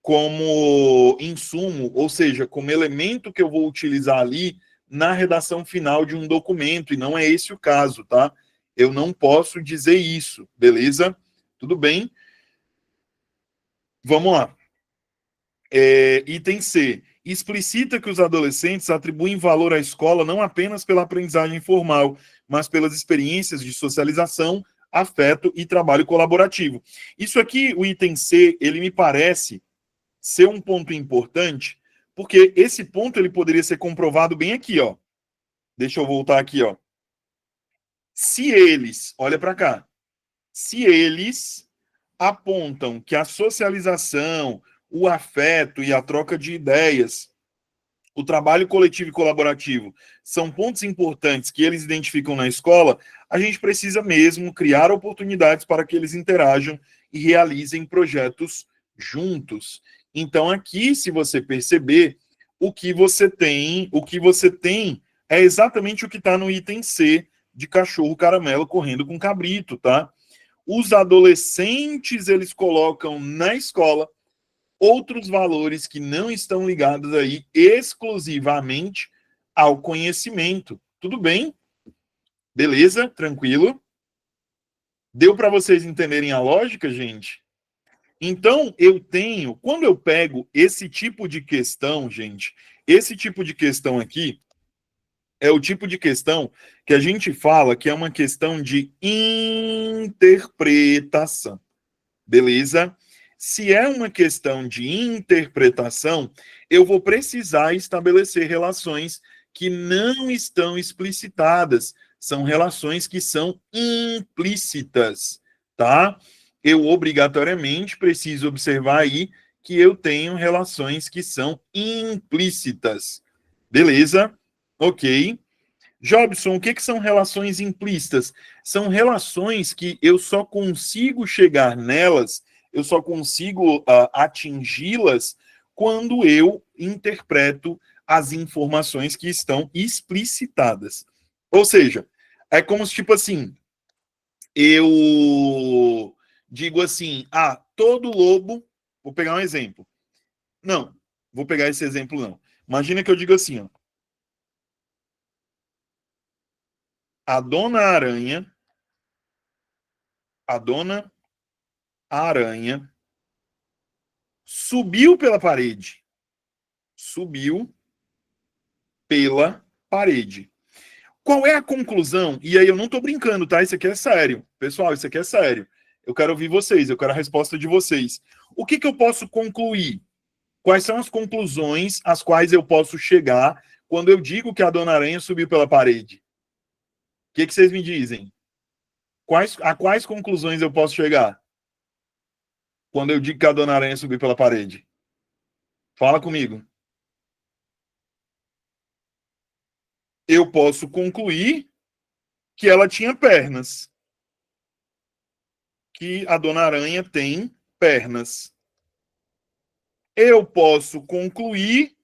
como insumo, ou seja, como elemento que eu vou utilizar ali na redação final de um documento, e não é esse o caso, tá? Eu não posso dizer isso, beleza? Tudo bem? Vamos lá. Item C. Explicita que os adolescentes atribuem valor à escola não apenas pela aprendizagem formal, mas pelas experiências de socialização, afeto e trabalho colaborativo. Isso aqui, o item C, ele me parece ser um ponto importante, porque esse ponto ele poderia ser comprovado bem aqui, ó. Deixa eu voltar aqui, ó. Se eles, olha para cá, se eles apontam que a socialização, o afeto e a troca de ideias, o trabalho coletivo e colaborativo são pontos importantes que eles identificam na escola, a gente precisa mesmo criar oportunidades para que eles interajam e realizem projetos juntos. Então, aqui, se você perceber, o que você tem é exatamente o que está no item C de cachorro caramelo correndo com cabrito, tá? Os adolescentes, eles colocam na escola outros valores que não estão ligados aí exclusivamente ao conhecimento. Tudo bem? Beleza? Tranquilo? Deu para vocês entenderem a lógica, gente? Então, quando eu pego esse tipo de questão, gente, esse tipo de questão aqui é o tipo de questão que a gente fala que é uma questão de interpretação. Beleza? Se é uma questão de interpretação, eu vou precisar estabelecer relações que não estão explicitadas, são relações que são implícitas, tá? Eu obrigatoriamente preciso observar aí que eu tenho relações que são implícitas. Beleza? Ok. Jobson, o que são relações implícitas? São relações que eu só consigo chegar nelas, eu só consigo atingi-las quando eu interpreto as informações que estão explicitadas. Ou seja, é como se, tipo assim, eu digo assim, todo lobo, vou pegar um exemplo. Não, vou pegar esse exemplo não. Imagina que eu digo assim, ó, a dona aranha, a dona aranha subiu pela parede. Subiu pela parede. Qual é a conclusão? E aí eu não tô brincando, tá? Isso aqui é sério. Pessoal, isso aqui é sério. Eu quero ouvir vocês, eu quero a resposta de vocês. O que eu posso concluir? Quais são as conclusões às quais eu posso chegar quando eu digo que a dona aranha subiu pela parede? O que vocês me dizem? A quais conclusões eu posso chegar quando eu digo que a dona aranha subiu pela parede? Fala comigo. Eu posso concluir que ela tinha pernas, que a dona aranha tem pernas. Eu posso concluir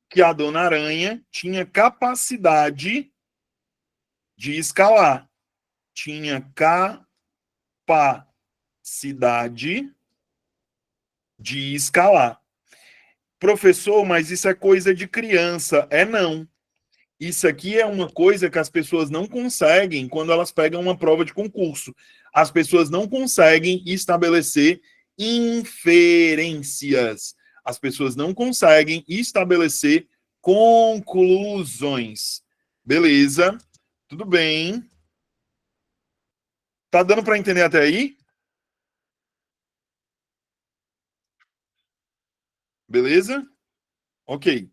que a dona aranha tinha capacidade de escalar. Tinha capacidade de escalar. Professor, mas isso é coisa de criança. É não. Isso aqui é uma coisa que as pessoas não conseguem quando elas pegam uma prova de concurso. As pessoas não conseguem estabelecer inferências. As pessoas não conseguem estabelecer conclusões. Beleza? Tudo bem. Tá dando para entender até aí? Beleza? Ok.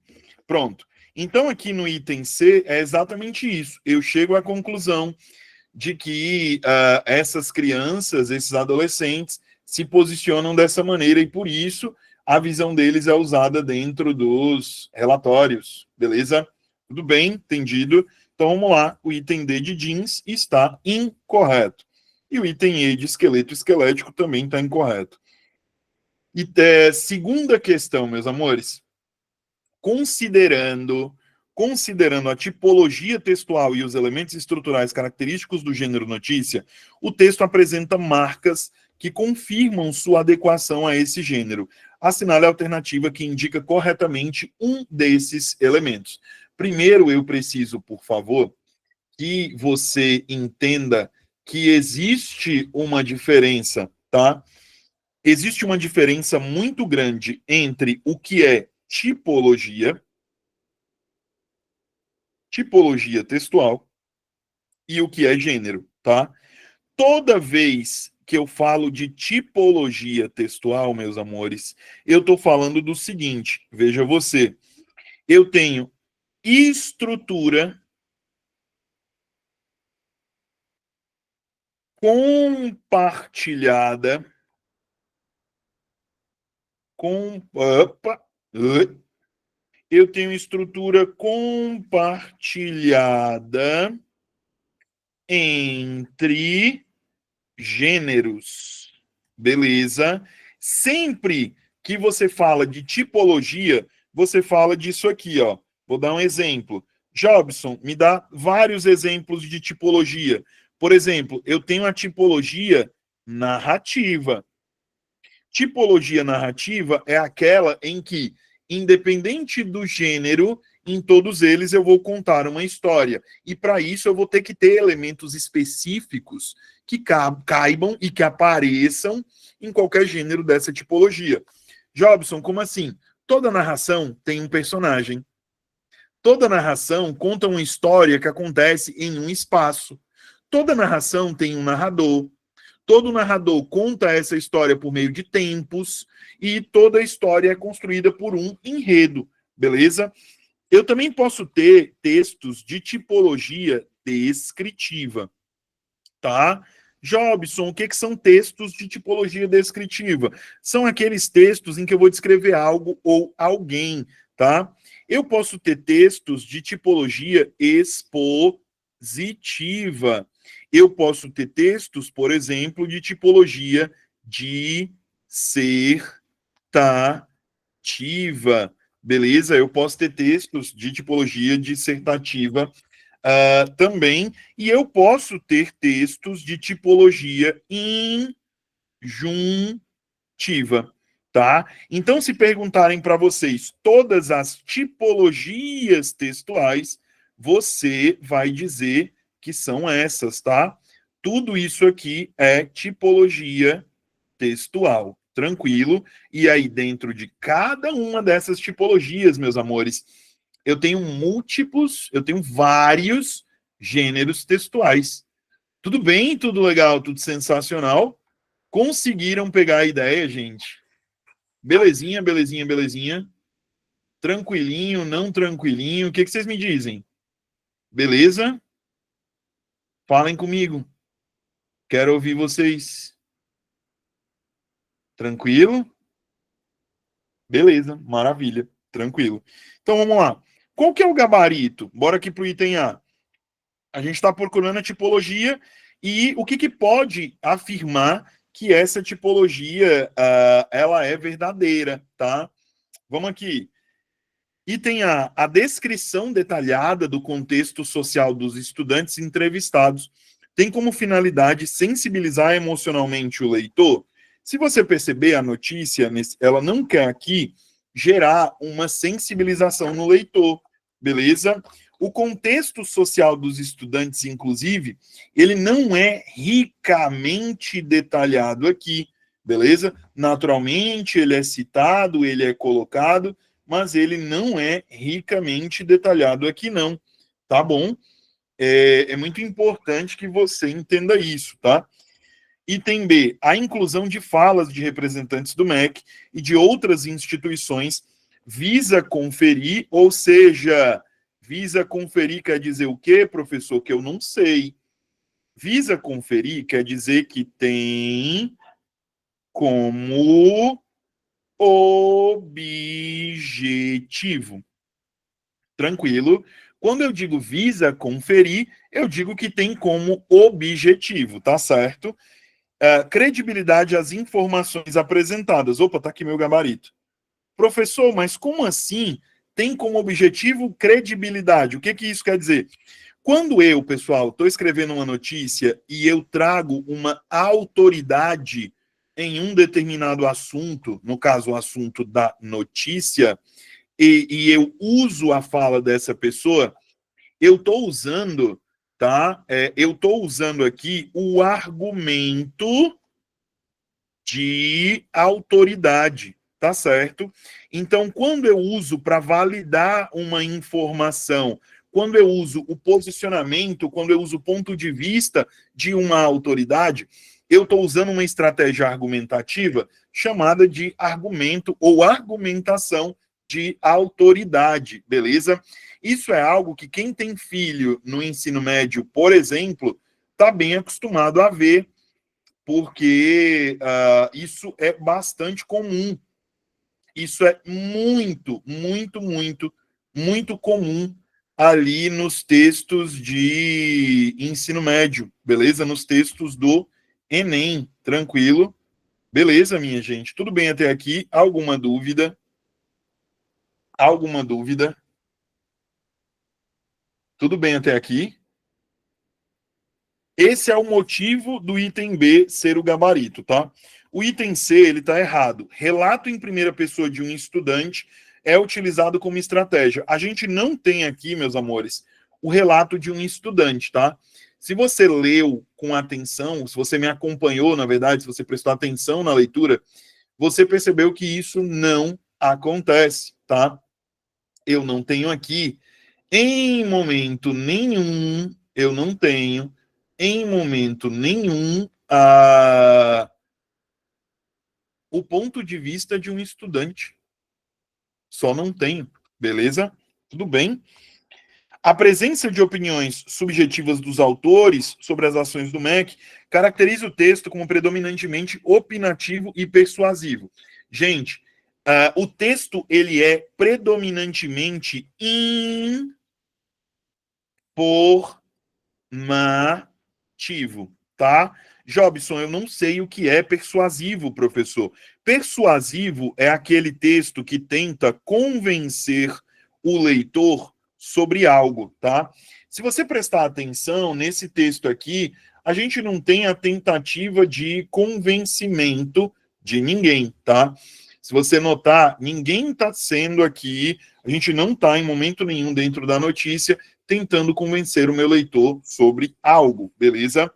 Pronto. Então, aqui no item C é exatamente isso. Eu chego à conclusão de que essas crianças, esses adolescentes, se posicionam dessa maneira e, por isso, a visão deles é usada dentro dos relatórios. Beleza? Tudo bem? Entendido? Então, vamos lá. O item D de jeans está incorreto. E o item E de esqueleto esquelético também está incorreto. E segunda questão, meus amores. Considerando a tipologia textual e os elementos estruturais característicos do gênero notícia, o texto apresenta marcas que confirmam sua adequação a esse gênero. Assinale a alternativa que indica corretamente um desses elementos. Primeiro, eu preciso, por favor, que você entenda que existe uma diferença, tá? Existe uma diferença muito grande entre o que é tipologia textual e o que é gênero, tá? Toda vez que eu falo de tipologia textual, meus amores, eu estou falando do seguinte, veja você, eu tenho estrutura compartilhada eu tenho estrutura compartilhada entre gêneros. Beleza? Sempre que você fala de tipologia, você fala disso aqui, ó. Vou dar um exemplo. Jobson, me dá vários exemplos de tipologia. Por exemplo, eu tenho a tipologia narrativa. Tipologia narrativa é aquela em que, independente do gênero, em todos eles eu vou contar uma história. E para isso eu vou ter que ter elementos específicos que caibam e que apareçam em qualquer gênero dessa tipologia. Jobson, como assim? Toda narração tem um personagem. Toda narração conta uma história que acontece em um espaço. Toda narração tem um narrador. Todo narrador conta essa história por meio de tempos e toda a história é construída por um enredo, beleza? Eu também posso ter textos de tipologia descritiva, tá? Jobson, o que são textos de tipologia descritiva? São aqueles textos em que eu vou descrever algo ou alguém, tá? Eu posso ter textos de tipologia expositiva. Eu posso ter textos, por exemplo, de tipologia dissertativa, beleza? Eu posso ter textos de tipologia dissertativa também, e eu posso ter textos de tipologia injuntiva, tá? Então, se perguntarem para vocês todas as tipologias textuais, você vai dizer que são essas, tá? Tudo isso aqui é tipologia textual, tranquilo? E aí, dentro de cada uma dessas tipologias, meus amores, eu tenho vários gêneros textuais. Tudo bem, tudo legal, tudo sensacional. Conseguiram pegar a ideia, gente? Belezinha, belezinha, belezinha. Tranquilinho, não tranquilinho. O que vocês me dizem? Beleza? Falem comigo. Quero ouvir vocês. Tranquilo? Beleza, maravilha. Tranquilo. Então vamos lá. Qual que é o gabarito? Bora aqui para o item A. A gente está procurando a tipologia e o que pode afirmar que essa tipologia ela é verdadeira, tá? Vamos aqui. Item A, a descrição detalhada do contexto social dos estudantes entrevistados tem como finalidade sensibilizar emocionalmente o leitor. Se você perceber a notícia, ela não quer aqui gerar uma sensibilização no leitor, beleza? O contexto social dos estudantes, inclusive, ele não é ricamente detalhado aqui, beleza? Naturalmente, ele é citado, ele é colocado, mas ele não é ricamente detalhado aqui, não, tá bom? É muito importante que você entenda isso, tá? Item B, a inclusão de falas de representantes do MEC e de outras instituições visa conferir, ou seja, visa conferir quer dizer o quê, professor? Que eu não sei. Visa conferir quer dizer que tem como objetivo. Tranquilo. Quando eu digo visa conferir, eu digo que tem como objetivo, tá certo? Credibilidade às informações apresentadas. Opa, tá aqui meu gabarito. Professor, mas como assim tem como objetivo credibilidade? O que isso quer dizer? Quando eu, pessoal, estou escrevendo uma notícia e eu trago uma autoridade em um determinado assunto, no caso, o assunto da notícia, e eu uso a fala dessa pessoa, eu estou usando, tá? Eu estou usando aqui o argumento de autoridade, tá certo? Então, quando eu uso para validar uma informação, quando eu uso o posicionamento, quando eu uso o ponto de vista de uma autoridade, eu estou usando uma estratégia argumentativa chamada de argumento ou argumentação de autoridade, beleza? Isso é algo que quem tem filho no ensino médio, por exemplo, está bem acostumado a ver, porque isso é bastante comum. Isso é muito, muito, muito, muito comum ali nos textos de ensino médio, beleza? Nos textos do Enem, tranquilo? Beleza, minha gente? Tudo bem até aqui? Alguma dúvida? Alguma dúvida? Tudo bem até aqui? Esse é o motivo do item B ser o gabarito, tá? O item C, ele está errado. Relato em primeira pessoa de um estudante é utilizado como estratégia. A gente não tem aqui, meus amores, o relato de um estudante, tá? Se você leu com atenção, se você me acompanhou, na verdade, se você prestou atenção na leitura, você percebeu que isso não acontece, tá? Eu não tenho aqui, em momento nenhum, eu não tenho, em momento nenhum, o ponto de vista de um estudante. Só não tenho, beleza? Tudo bem? A presença de opiniões subjetivas dos autores sobre as ações do MEC caracteriza o texto como predominantemente opinativo e persuasivo. Gente, o texto ele é predominantemente informativo, tá? Jobson, eu não sei o que é persuasivo, professor. Persuasivo é aquele texto que tenta convencer o leitor sobre algo, tá? Se você prestar atenção nesse texto aqui, a gente não tem a tentativa de convencimento de ninguém, tá? Se você notar, ninguém está sendo aqui, a gente não está em momento nenhum dentro da notícia tentando convencer o meu leitor sobre algo, beleza?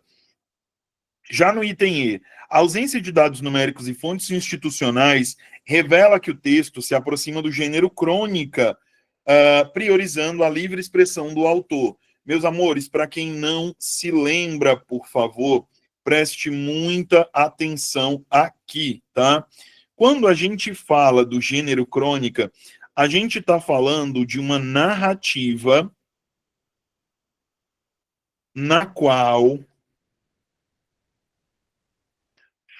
Já no item E, a ausência de dados numéricos e fontes institucionais revela que o texto se aproxima do gênero crônica, priorizando a livre expressão do autor. Meus amores, para quem não se lembra, por favor, preste muita atenção aqui, tá? Quando a gente fala do gênero crônica, a gente está falando de uma narrativa na qual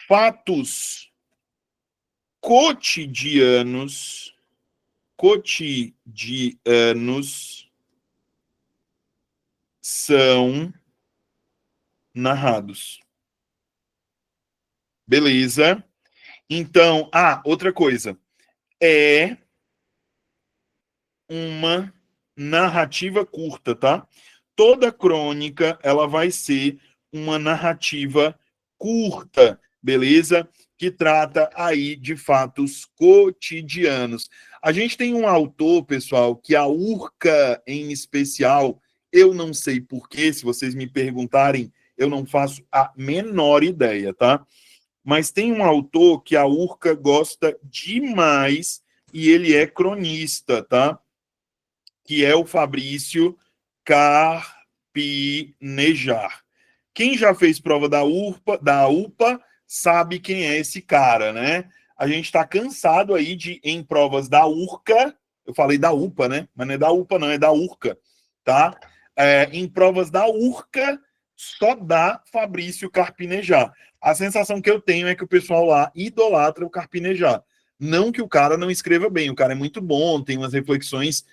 fatos cotidianos são narrados. Beleza? Então, outra coisa. É uma narrativa curta, tá? Toda crônica, ela vai ser uma narrativa curta, beleza? Que trata aí de fatos cotidianos. A gente tem um autor, pessoal, que a Urca em especial, eu não sei porquê, se vocês me perguntarem, eu não faço a menor ideia, tá? Mas tem um autor que a Urca gosta demais e ele é cronista, tá? Que é o Fabrício Carpinejar. Quem já fez prova da UPA sabe quem é esse cara, né? A gente está cansado aí de, em provas da URCA, eu falei da UPA, né? Mas não é da UPA, não, é da URCA, tá? Em provas da URCA, só dá Fabrício Carpinejar. A sensação que eu tenho é que o pessoal lá idolatra o Carpinejar. Não que o cara não escreva bem, o cara é muito bom, tem umas reflexões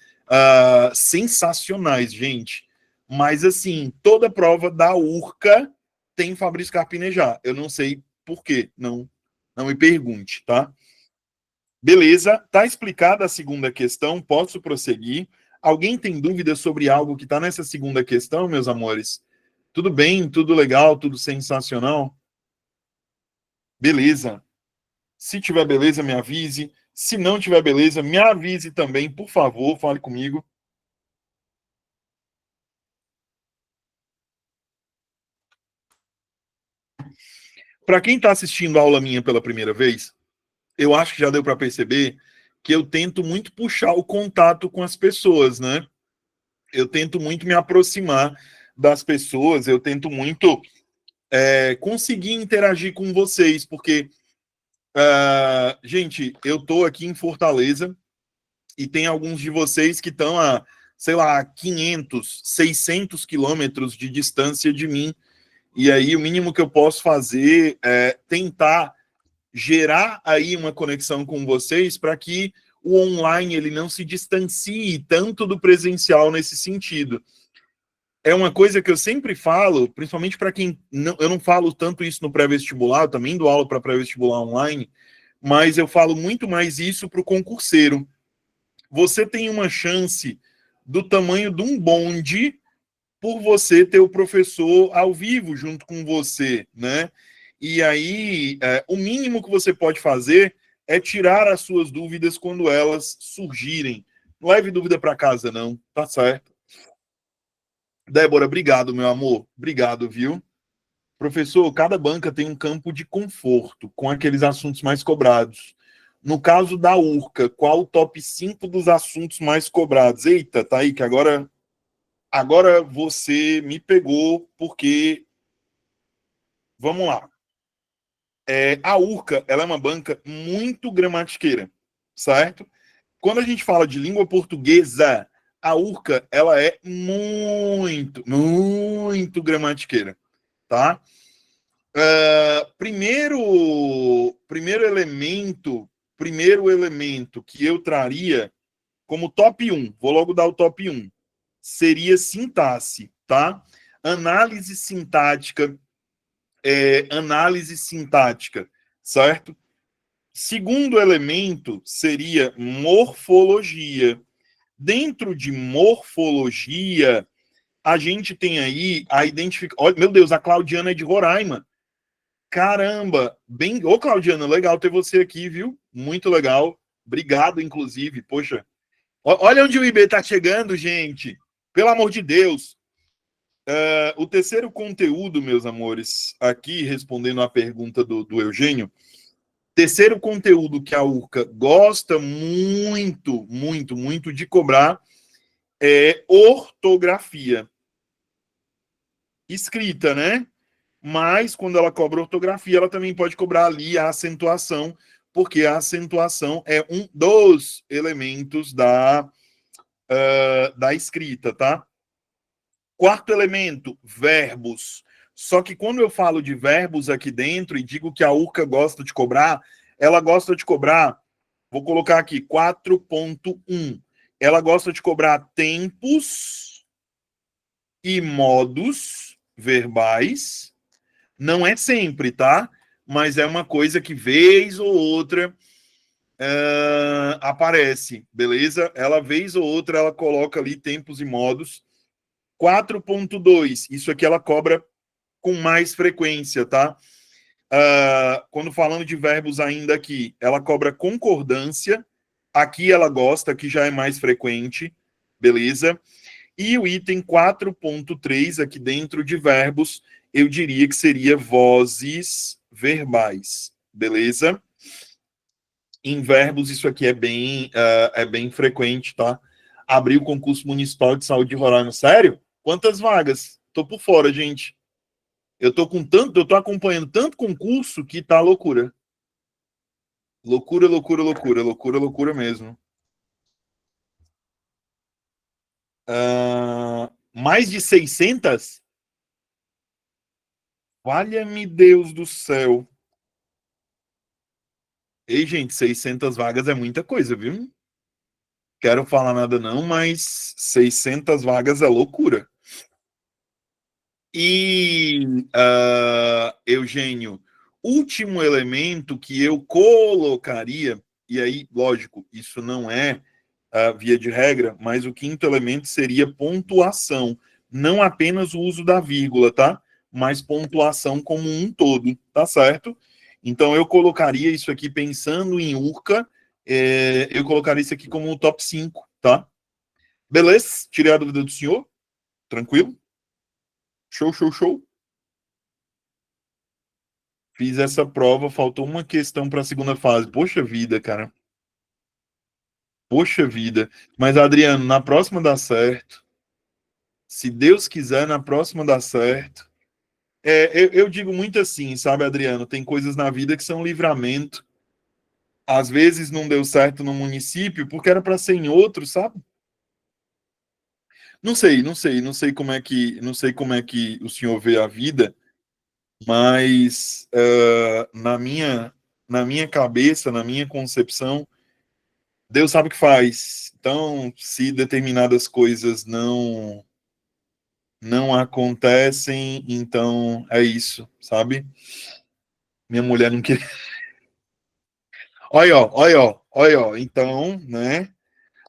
sensacionais, gente. Mas, assim, toda prova da URCA tem Fabrício Carpinejar. Eu não sei por quê, não me pergunte, tá? Beleza, tá explicada a segunda questão, posso prosseguir. Alguém tem dúvida sobre algo que está nessa segunda questão, meus amores? Tudo bem, tudo legal, tudo sensacional? Beleza. Se tiver beleza, me avise. Se não tiver beleza, me avise também, por favor, fale comigo. Para quem está assistindo a aula minha pela primeira vez, eu acho que já deu para perceber que eu tento muito puxar o contato com as pessoas, né? Eu tento muito me aproximar das pessoas, eu tento muito conseguir interagir com vocês, porque, gente, eu estou aqui em Fortaleza e tem alguns de vocês que estão a, sei lá, 500, 600 quilômetros de distância de mim, e aí o mínimo que eu posso fazer é tentar gerar aí uma conexão com vocês para que o online ele não se distancie tanto do presencial nesse sentido. É uma coisa que eu sempre falo, principalmente para quem não, eu não falo tanto isso no pré-vestibular, eu também dou aula para pré-vestibular online, mas eu falo muito mais isso para o concurseiro. Você tem uma chance do tamanho de um bonde por você ter o professor ao vivo junto com você, né? E aí, o mínimo que você pode fazer é tirar as suas dúvidas quando elas surgirem. Não leve dúvida para casa, não. Tá certo. Débora, obrigado, meu amor. Obrigado, viu? Professor, cada banca tem um campo de conforto com aqueles assuntos mais cobrados. No caso da URCA, qual o top 5 dos assuntos mais cobrados? Eita, tá aí que agora você me pegou, porque vamos lá. A URCA, ela é uma banca muito gramatiqueira, certo? Quando a gente fala de língua portuguesa, a URCA, ela é muito gramatiqueira, tá? Primeiro elemento que eu traria como top 1, vou logo dar o top 1, seria sintaxe, tá? Análise sintática, certo? Segundo elemento seria morfologia. Dentro de morfologia, a gente tem aí a identificação. Meu Deus, a Claudiana é de Roraima. Caramba, bem. Ô, Claudiana, legal ter você aqui, viu? Muito legal. Obrigado, inclusive. Poxa, olha onde o IB tá chegando, gente. Pelo amor de Deus. O terceiro conteúdo, meus amores, aqui respondendo à pergunta do Eugênio, terceiro conteúdo que a URCA gosta muito de cobrar é ortografia. Escrita, né? Mas quando ela cobra ortografia, ela também pode cobrar ali a acentuação, porque a acentuação é um dos elementos da escrita, tá? Quarto elemento, verbos. Só que quando eu falo de verbos aqui dentro e digo que a URCA gosta de cobrar, ela gosta de cobrar, vou colocar aqui, 4.1. Ela gosta de cobrar tempos e modos verbais. Não é sempre, tá? Mas é uma coisa que vez ou outra aparece, beleza? Ela vez ou outra ela coloca ali tempos e modos. 4.2, isso aqui ela cobra com mais frequência, tá? Quando falando de verbos ainda aqui, ela cobra concordância. Aqui ela gosta, aqui já é mais frequente, beleza? E o item 4.3, aqui dentro de verbos, eu diria que seria vozes verbais, beleza? Em verbos, isso aqui é bem frequente, tá? Abrir o concurso municipal de saúde de Roraima. Sério? Quantas vagas? Tô por fora, gente. Eu tô acompanhando tanto concurso que tá loucura. Loucura mesmo. Mais de 600? Valha-me Deus do céu. Ei, gente, 600 vagas é muita coisa, viu? Quero falar nada não, mas 600 vagas é loucura. E, Eugênio, último elemento que eu colocaria, e aí, lógico, isso não é via de regra, mas o quinto elemento seria pontuação. Não apenas o uso da vírgula, tá? Mas pontuação como um todo, tá certo? Então, eu colocaria isso aqui pensando em URCA, eu colocaria isso aqui como o top 5, tá? Beleza? Tirei a dúvida do senhor? Tranquilo? Show. Fiz essa prova, faltou uma questão para a segunda fase. Poxa vida, cara. Poxa vida. Mas, Adriano, na próxima dá certo. Se Deus quiser, na próxima dá certo. Eu digo muito assim, sabe, Adriano? Tem coisas na vida que são livramento. Às vezes não deu certo no município porque era para ser em outro, sabe? Não sei como é que o senhor vê a vida, mas na minha cabeça, na minha concepção, Deus sabe o que faz. Então, se determinadas coisas não acontecem, então é isso, sabe? Minha mulher não queria. Olha, ó. Então, né?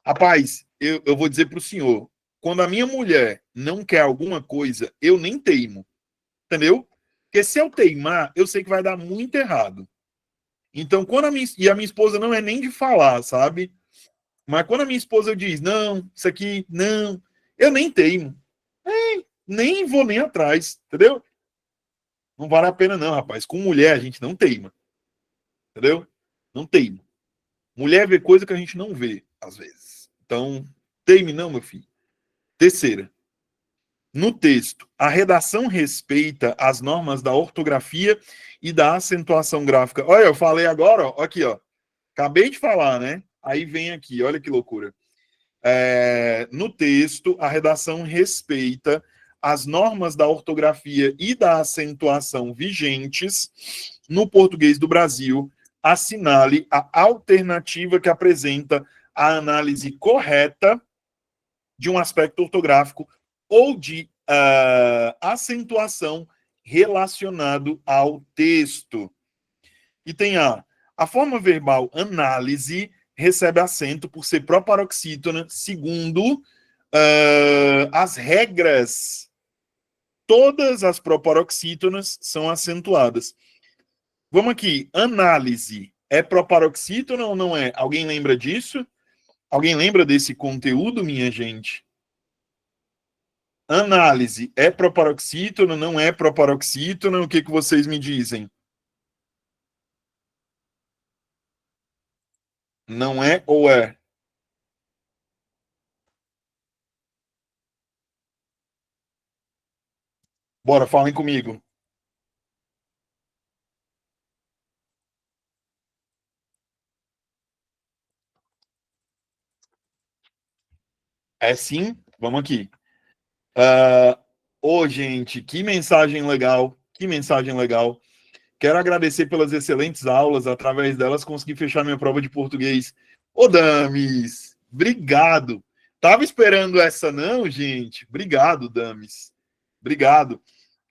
Rapaz, eu vou dizer para o senhor, quando a minha mulher não quer alguma coisa, eu nem teimo, entendeu? Porque se eu teimar, eu sei que vai dar muito errado. Então, quando a minha esposa não é nem de falar, sabe? Mas quando a minha esposa diz, não, isso aqui, não, eu nem teimo. Nem vou nem atrás, entendeu? Não vale a pena, não, rapaz. Com mulher, a gente não teima, entendeu? Não teima. Mulher vê coisa que a gente não vê, às vezes. Então, teime não, meu filho. Terceira, no texto, a redação respeita as normas da ortografia e da acentuação gráfica. Olha, eu falei agora, ó, aqui, ó. Acabei de falar, né? Aí vem aqui, olha que loucura. No texto, a redação respeita as normas da ortografia e da acentuação vigentes no português do Brasil. Assinale a alternativa que apresenta a análise correta de um aspecto ortográfico ou de acentuação relacionado ao texto. E tem a forma verbal análise recebe acento por ser proparoxítona, segundo as regras. Todas as proparoxítonas são acentuadas. Vamos aqui, análise é proparoxítona ou não é? Alguém lembra disso? Alguém lembra desse conteúdo, minha gente? Análise é proparoxítona, não é proparoxítona? O que vocês me dizem? Não é ou é? Bora, falem comigo. É sim? Vamos aqui. Gente, que mensagem legal, que mensagem legal. Quero agradecer pelas excelentes aulas, através delas consegui fechar minha prova de português. Ô, Damis, obrigado. Tava esperando essa não, gente? Obrigado, Damis. Obrigado.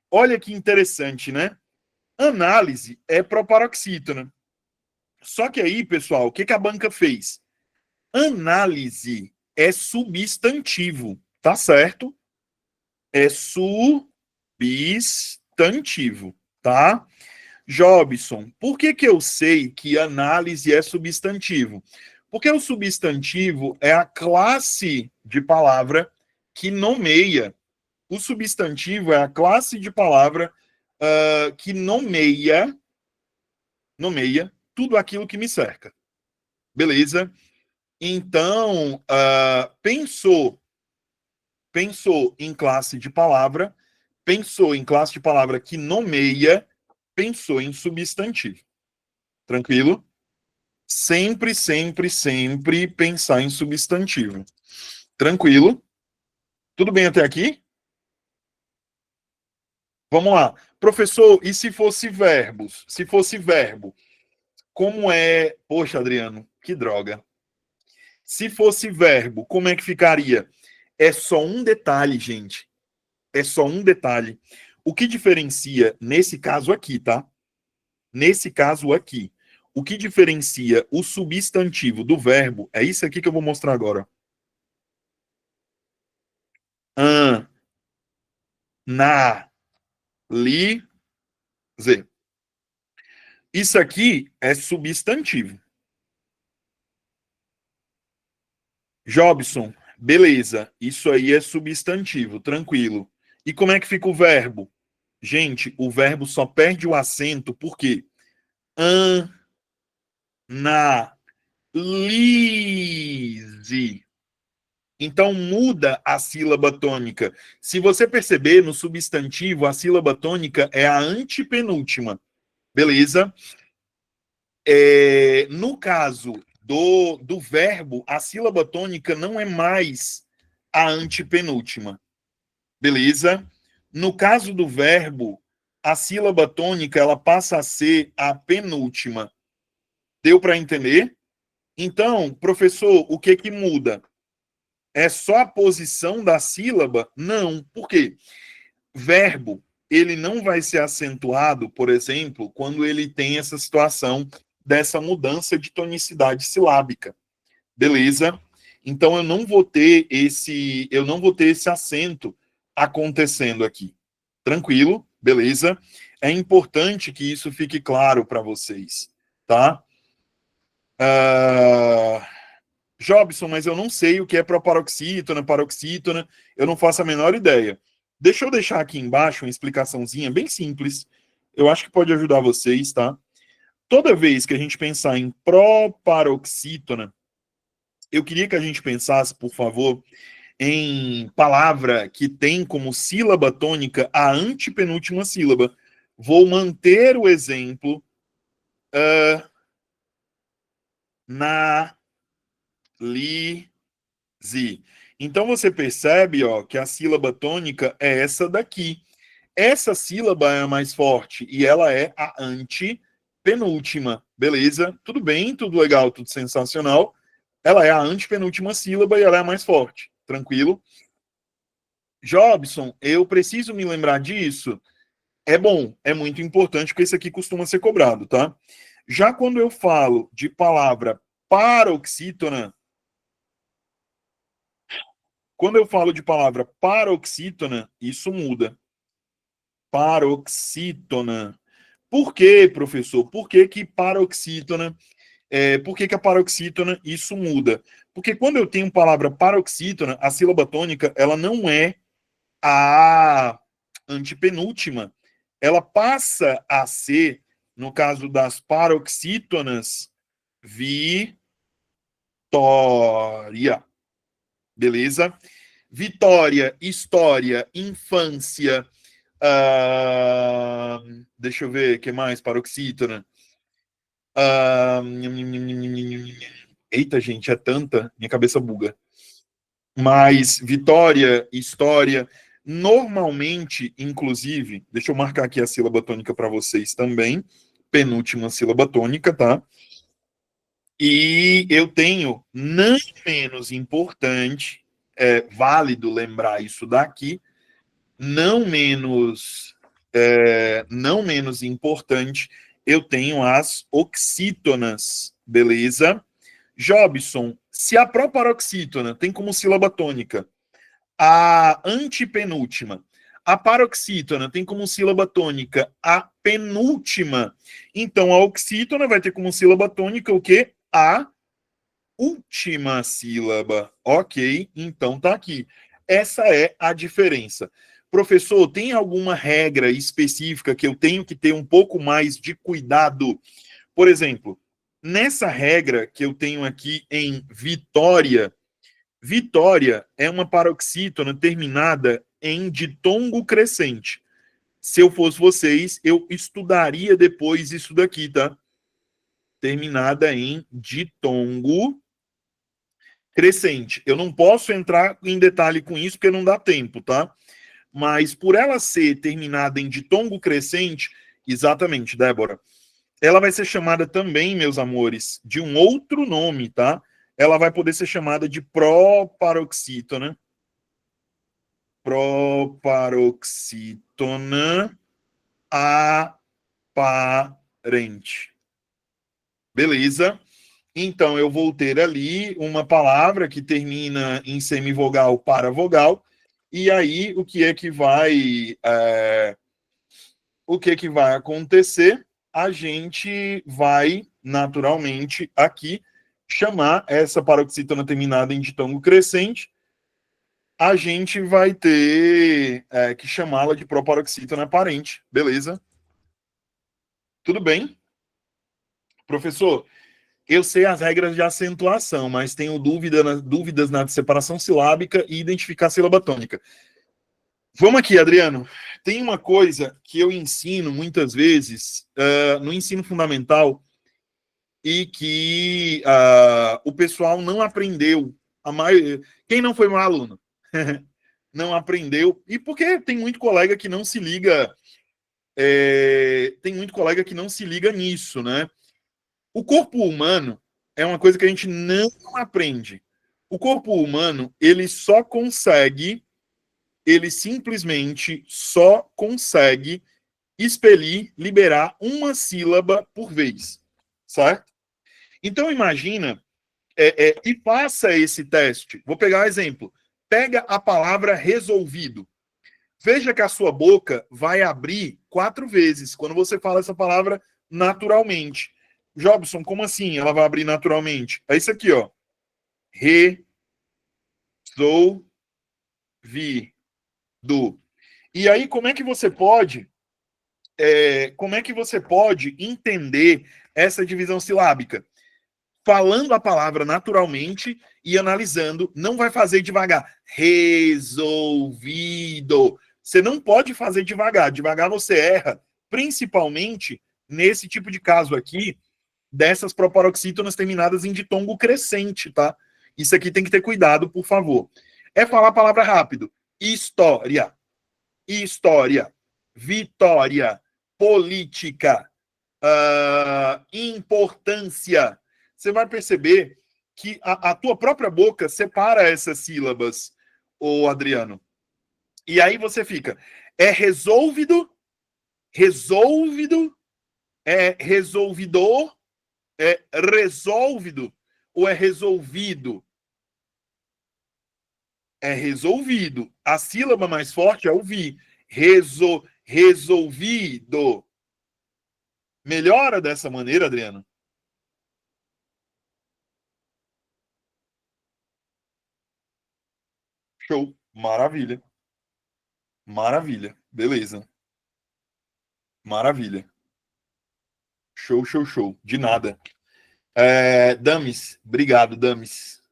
Olha que interessante, né? Análise é proparoxítona. Só que aí, pessoal, o que a banca fez? Análise é substantivo, tá certo? É substantivo, tá? Jobson, por que eu sei que análise é substantivo? Porque o substantivo é a classe de palavra que nomeia. O substantivo é a classe de palavra que nomeia tudo aquilo que me cerca. Beleza? Então, pensou em classe de palavra, pensou em classe de palavra que nomeia, pensou em substantivo. Tranquilo? Sempre, sempre, sempre pensar em substantivo. Tranquilo? Tudo bem até aqui? Vamos lá. Professor, e se fosse verbos? Se fosse verbo, como é. Poxa, Adriano, que droga. Se fosse verbo, como é que ficaria? É só um detalhe, gente. É só um detalhe. O que diferencia, nesse caso aqui, tá? Nesse caso aqui, o que diferencia o substantivo do verbo é isso aqui que eu vou mostrar agora. An, na, li, z. Isso aqui é substantivo. Jobson, beleza. Isso aí é substantivo, tranquilo. E como é que fica o verbo? Gente, o verbo só perde o acento porque an, na, lise. Então muda a sílaba tônica. Se você perceber, no substantivo, a sílaba tônica é a antepenúltima. Beleza? No caso do verbo, a sílaba tônica não é mais a antepenúltima. Beleza? No caso do verbo, a sílaba tônica ela passa a ser a penúltima. Deu para entender? Então, professor, o que que muda? É só a posição da sílaba? Não. Por quê? Verbo, ele não vai ser acentuado, por exemplo, quando ele tem essa situação dessa mudança de tonicidade silábica. Beleza? Então eu não vou ter esse acento acontecendo aqui. Tranquilo? Beleza? É importante que isso fique claro para vocês, tá? Jobson, mas eu não sei o que é proparoxítona, paroxítona, eu não faço a menor ideia. Deixa eu deixar aqui embaixo uma explicaçãozinha bem simples. Eu acho que pode ajudar vocês, tá? Toda vez que a gente pensar em proparoxítona, eu queria que a gente pensasse, por favor, em palavra que tem como sílaba tônica a antepenúltima sílaba. Vou manter o exemplo na li zi. Então você percebe, ó, que a sílaba tônica é essa daqui. Essa sílaba é a mais forte e ela é a antepenúltima, beleza? Tudo bem, tudo legal, tudo sensacional. Ela é a antepenúltima sílaba e ela é a mais forte, tranquilo? Jobson, eu preciso me lembrar disso? É bom, é muito importante, porque isso aqui costuma ser cobrado, tá? Já quando eu falo de palavra paroxítona, quando eu falo de palavra paroxítona, isso muda. Paroxítona. Por quê, professor? Por que que paroxítona? Por que que a paroxítona isso muda? Porque quando eu tenho palavra paroxítona, a sílaba tônica, ela não é a antepenúltima. Ela passa a ser, no caso das paroxítonas, vitória. Beleza? Vitória, história, infância. Deixa eu ver, o que mais? Paroxítona. Ah, eita, gente, é tanta, minha cabeça buga. Mas vitória, história, normalmente, inclusive, deixa eu marcar aqui a sílaba tônica para vocês também, penúltima sílaba tônica, tá? E eu tenho, não menos importante, válido lembrar isso daqui, não menos importante, eu tenho as oxítonas, beleza? Jobson, se a proparoxítona tem como sílaba tônica a antepenúltima, a paroxítona tem como sílaba tônica a penúltima, então a oxítona vai ter como sílaba tônica o quê? A última sílaba. Ok, então tá aqui. Essa é a diferença. Professor, tem alguma regra específica que eu tenho que ter um pouco mais de cuidado? Por exemplo, nessa regra que eu tenho aqui em Vitória, Vitória é uma paroxítona terminada em ditongo crescente. Se eu fosse vocês, eu estudaria depois isso daqui, tá? Terminada em ditongo crescente. Eu não posso entrar em detalhe com isso porque não dá tempo, tá? Mas por ela ser terminada em ditongo crescente, exatamente, Débora, ela vai ser chamada também, meus amores, de um outro nome, tá? Ela vai poder ser chamada de proparoxítona. Proparoxítona aparente. Beleza? Então, eu vou ter ali uma palavra que termina em semivogal para vogal, e aí o que é que vai acontecer? A gente vai, naturalmente, aqui, chamar essa paroxítona terminada em ditongo crescente, a gente vai ter que chamá-la de proparoxítona aparente, beleza? Tudo bem? Professor, eu sei as regras de acentuação, mas tenho dúvidas na separação silábica e identificar a sílaba tônica. Vamos aqui, Adriano. Tem uma coisa que eu ensino muitas vezes no ensino fundamental e que o pessoal não aprendeu. Quem não foi meu aluno? Não aprendeu. E porque tem muito colega que não se liga. Tem muito colega que não se liga nisso, né? O corpo humano é uma coisa que a gente não aprende. O corpo humano, ele simplesmente só consegue expelir, liberar uma sílaba por vez, certo? Então imagina e faça esse teste. Vou pegar um exemplo. Pega a palavra resolvido. Veja que a sua boca vai abrir 4 vezes, quando você fala essa palavra naturalmente. Jobson, como assim ela vai abrir naturalmente? É isso aqui, ó. Resolvido. E aí, como é que você pode entender essa divisão silábica? Falando a palavra naturalmente e analisando, não vai fazer devagar. Resolvido. Você não pode fazer devagar. Devagar você erra, principalmente nesse tipo de caso aqui, dessas proparoxítonas terminadas em ditongo crescente, tá? Isso aqui tem que ter cuidado, por favor. É falar a palavra rápido. História. História. Vitória. Política. Importância. Você vai perceber que a tua própria boca separa essas sílabas, ô Adriano. E aí você fica, é resolvido, resolvido, é resolvidor, é resolvido ou é resolvido? É resolvido. A sílaba mais forte é o vi. Resolvido. Melhora dessa maneira, Adriano? Show. Maravilha. Maravilha. Beleza. Maravilha. Show, show, show. De nada. Damis, obrigado, Damis.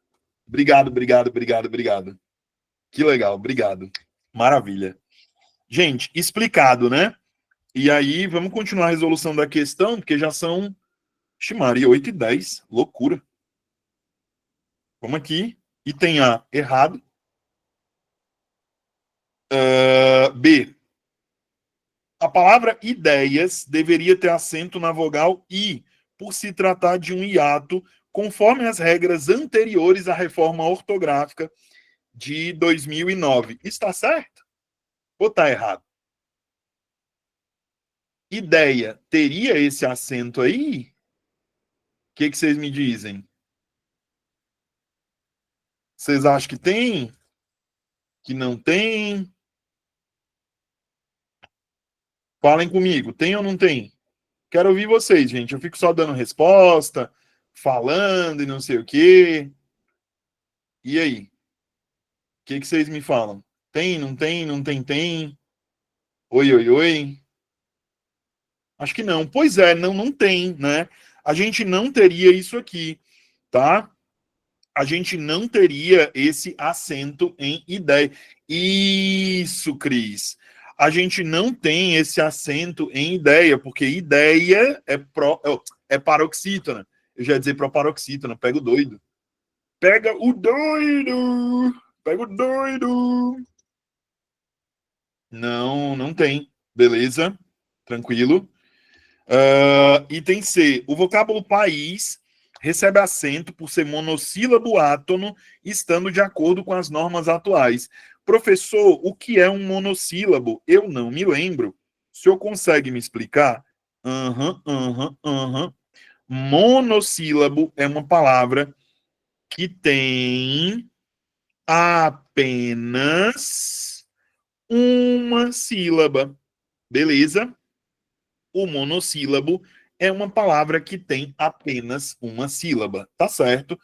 Obrigado, obrigado, obrigado, obrigado. Que legal, obrigado. Maravilha. Gente, explicado, né? E aí, vamos continuar a resolução da questão, porque já são, Maria, 8h10. Loucura. Vamos aqui. Item A, errado. B. A palavra ideias deveria ter acento na vogal I, por se tratar de um hiato, conforme as regras anteriores à reforma ortográfica de 2009. Está certo? Ou está errado? Ideia teria esse acento aí? O que vocês me dizem? Vocês acham que tem? Que não tem? Falem comigo, tem ou não tem? Quero ouvir vocês, gente. Eu fico só dando resposta, falando e não sei o quê. E aí? O que vocês me falam? Tem, não tem, não tem, tem? Oi, oi, oi? Acho que não. Pois é, não, não tem, né? A gente não teria isso aqui, tá? A gente não teria esse acento em ideia. Isso, Cris. A gente não tem esse acento em ideia, porque ideia é paroxítona. Eu já ia dizer proparoxítona, pega o doido. Pega o doido! Pega o doido! Não, não tem. Beleza? Tranquilo. Item C. O vocábulo país recebe acento por ser monossílabo átono, estando de acordo com as normas atuais. Professor, o que é um monossílabo? Eu não me lembro. O senhor consegue me explicar? Monossílabo é uma palavra que tem apenas uma sílaba. Beleza? O monossílabo é uma palavra que tem apenas uma sílaba, tá certo?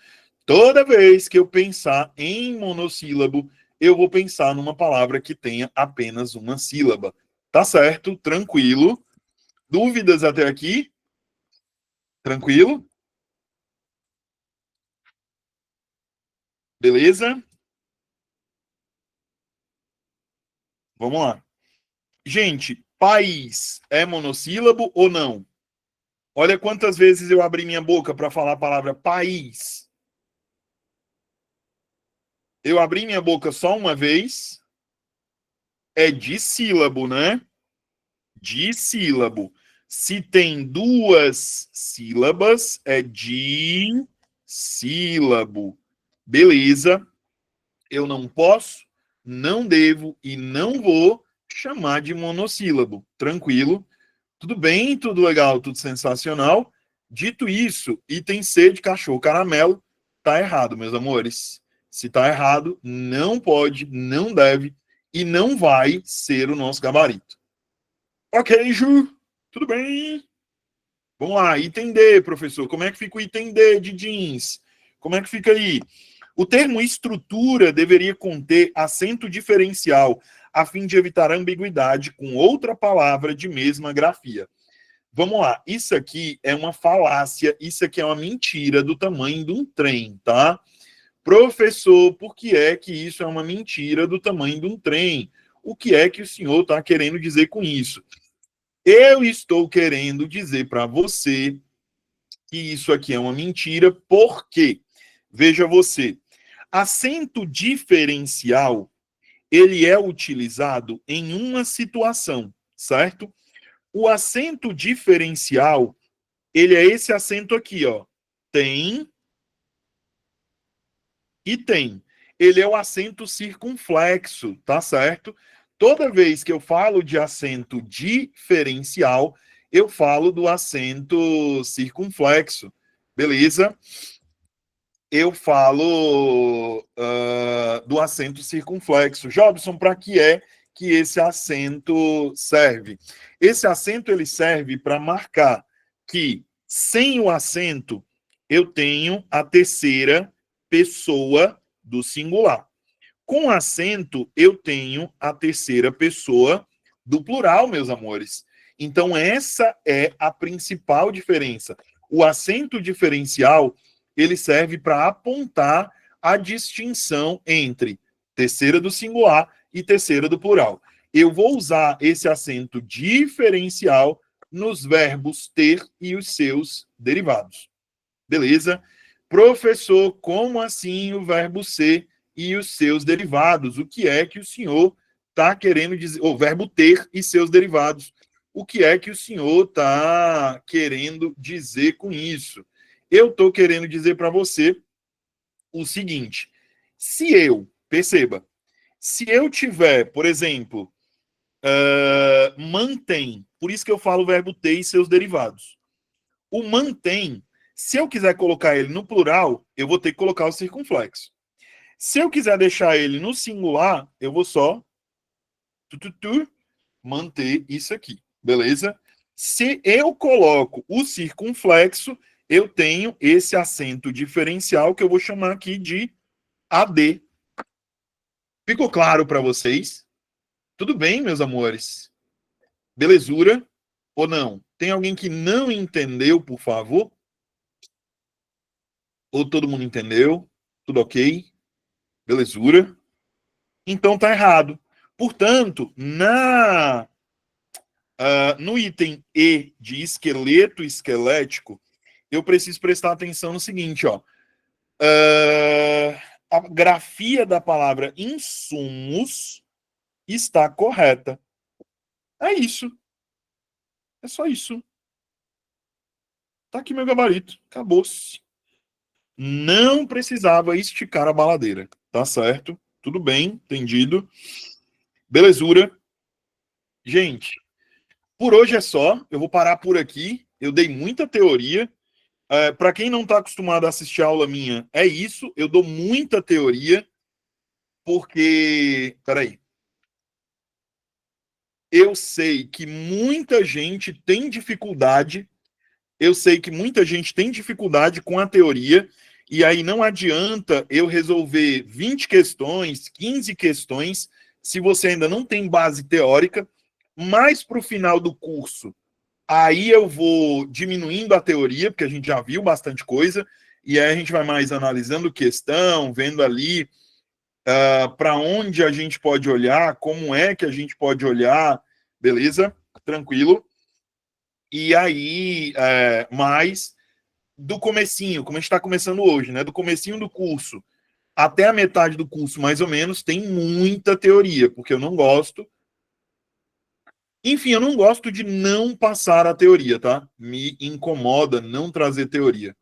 Toda vez que eu pensar em monossílabo, eu vou pensar numa palavra que tenha apenas uma sílaba. Tá certo? Tranquilo. Dúvidas até aqui? Tranquilo? Beleza? Vamos lá. Gente, país é monossílabo ou não? Olha quantas vezes eu abri minha boca para falar a palavra país. Eu abri minha boca só uma vez. É dissílabo, né? Dissílabo. Se tem duas sílabas, é dissílabo. Beleza. Eu não posso, não devo e não vou chamar de monossílabo. Tranquilo. Tudo bem, tudo legal, tudo sensacional. Dito isso, item C de cachorro caramelo, tá errado, meus amores. Se tá errado, não pode, não deve e não vai ser o nosso gabarito. Ok, Ju, tudo bem? Vamos lá, item D, professor. Como é que fica o item D de jeans? Como é que fica aí? O termo estrutura deveria conter acento diferencial, a fim de evitar ambiguidade com outra palavra de mesma grafia. Vamos lá, isso aqui é uma falácia, isso aqui é uma mentira do tamanho de um trem, tá? Professor, por que é que isso é uma mentira do tamanho de um trem? O que é que o senhor está querendo dizer com isso? Eu estou querendo dizer para você que isso aqui é uma mentira, porque, veja você, acento diferencial, ele é utilizado em uma situação, certo? O acento diferencial, ele é esse acento aqui, ó. Tem e tem. Ele é o acento circunflexo, tá certo? Toda vez que eu falo de acento diferencial, eu falo do acento circunflexo, beleza? Eu falo do acento circunflexo. Jobson, para que é que esse acento serve? Esse acento ele serve para marcar que sem o acento eu tenho a terceira pessoa do singular. Com acento eu tenho a terceira pessoa do plural, meus amores. Então essa é a principal diferença. O acento diferencial ele serve para apontar a distinção entre terceira do singular e terceira do plural. Eu vou usar esse acento diferencial nos verbos ter e os seus derivados. Beleza? Professor, como assim o verbo ser e os seus derivados? O que é que o senhor está querendo dizer? O verbo ter e seus derivados. O que é que o senhor está querendo dizer com isso? Eu estou querendo dizer para você o seguinte: se eu, perceba, se eu tiver, por exemplo, mantém, por isso que eu falo o verbo ter e seus derivados. O mantém, se eu quiser colocar ele no plural, eu vou ter que colocar o circunflexo. Se eu quiser deixar ele no singular, eu vou só manter isso aqui, beleza? Se eu coloco o circunflexo, eu tenho esse acento diferencial que eu vou chamar aqui de AD. Ficou claro para vocês? Tudo bem, meus amores? Belezura ou não? Tem alguém que não entendeu, por favor? Ou todo mundo entendeu? Tudo ok? Belezura? Então tá errado. Portanto, no item E de esqueleto esquelético, eu preciso prestar atenção no seguinte, ó. A grafia da palavra insumos está correta. É isso. É só isso. Tá aqui meu gabarito. Acabou-se. Não precisava esticar a baladeira. Tá certo? Tudo bem, entendido. Belezura. Gente, por hoje é só. Eu vou parar por aqui. Eu dei muita teoria. Para quem não está acostumado a assistir a aula minha, é isso. Eu dou muita teoria, porque. Peraí. Eu sei que muita gente tem dificuldade. Eu sei que muita gente tem dificuldade com a teoria. E aí não adianta eu resolver 20 questões, 15 questões, se você ainda não tem base teórica. Mais para o final do curso, aí eu vou diminuindo a teoria, porque a gente já viu bastante coisa, e aí a gente vai mais analisando questão, vendo ali para onde a gente pode olhar, como é que a gente pode olhar, beleza? Tranquilo. E aí, mais do comecinho, como a gente está começando hoje, né? Do comecinho do curso até a metade do curso, mais ou menos, tem muita teoria, porque eu não gosto. Enfim, eu não gosto de não passar a teoria, tá? Me incomoda não trazer teoria.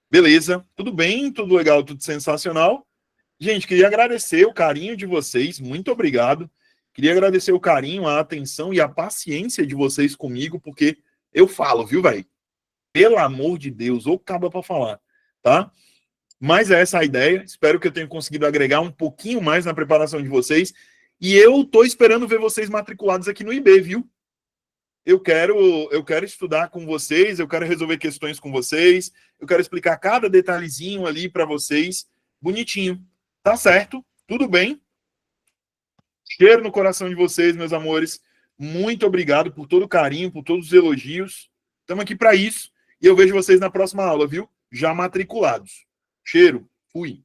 Beleza, tudo bem, tudo legal, tudo sensacional. Gente, queria agradecer o carinho de vocês, muito obrigado. Queria agradecer o carinho, a atenção e a paciência de vocês comigo, porque eu falo, viu, velho? Pelo amor de Deus, ou acaba para falar, tá? Mas é essa a ideia. Espero que eu tenha conseguido agregar um pouquinho mais na preparação de vocês. E eu tô esperando ver vocês matriculados aqui no IB, viu? eu quero estudar com vocês, eu quero resolver questões com vocês, eu quero explicar cada detalhezinho ali para vocês, bonitinho. Tá certo? Tudo bem? Cheiro no coração de vocês, meus amores. Muito obrigado por todo o carinho, por todos os elogios. Estamos aqui para isso. E eu vejo vocês na próxima aula, viu? Já matriculados. Cheiro. Fui.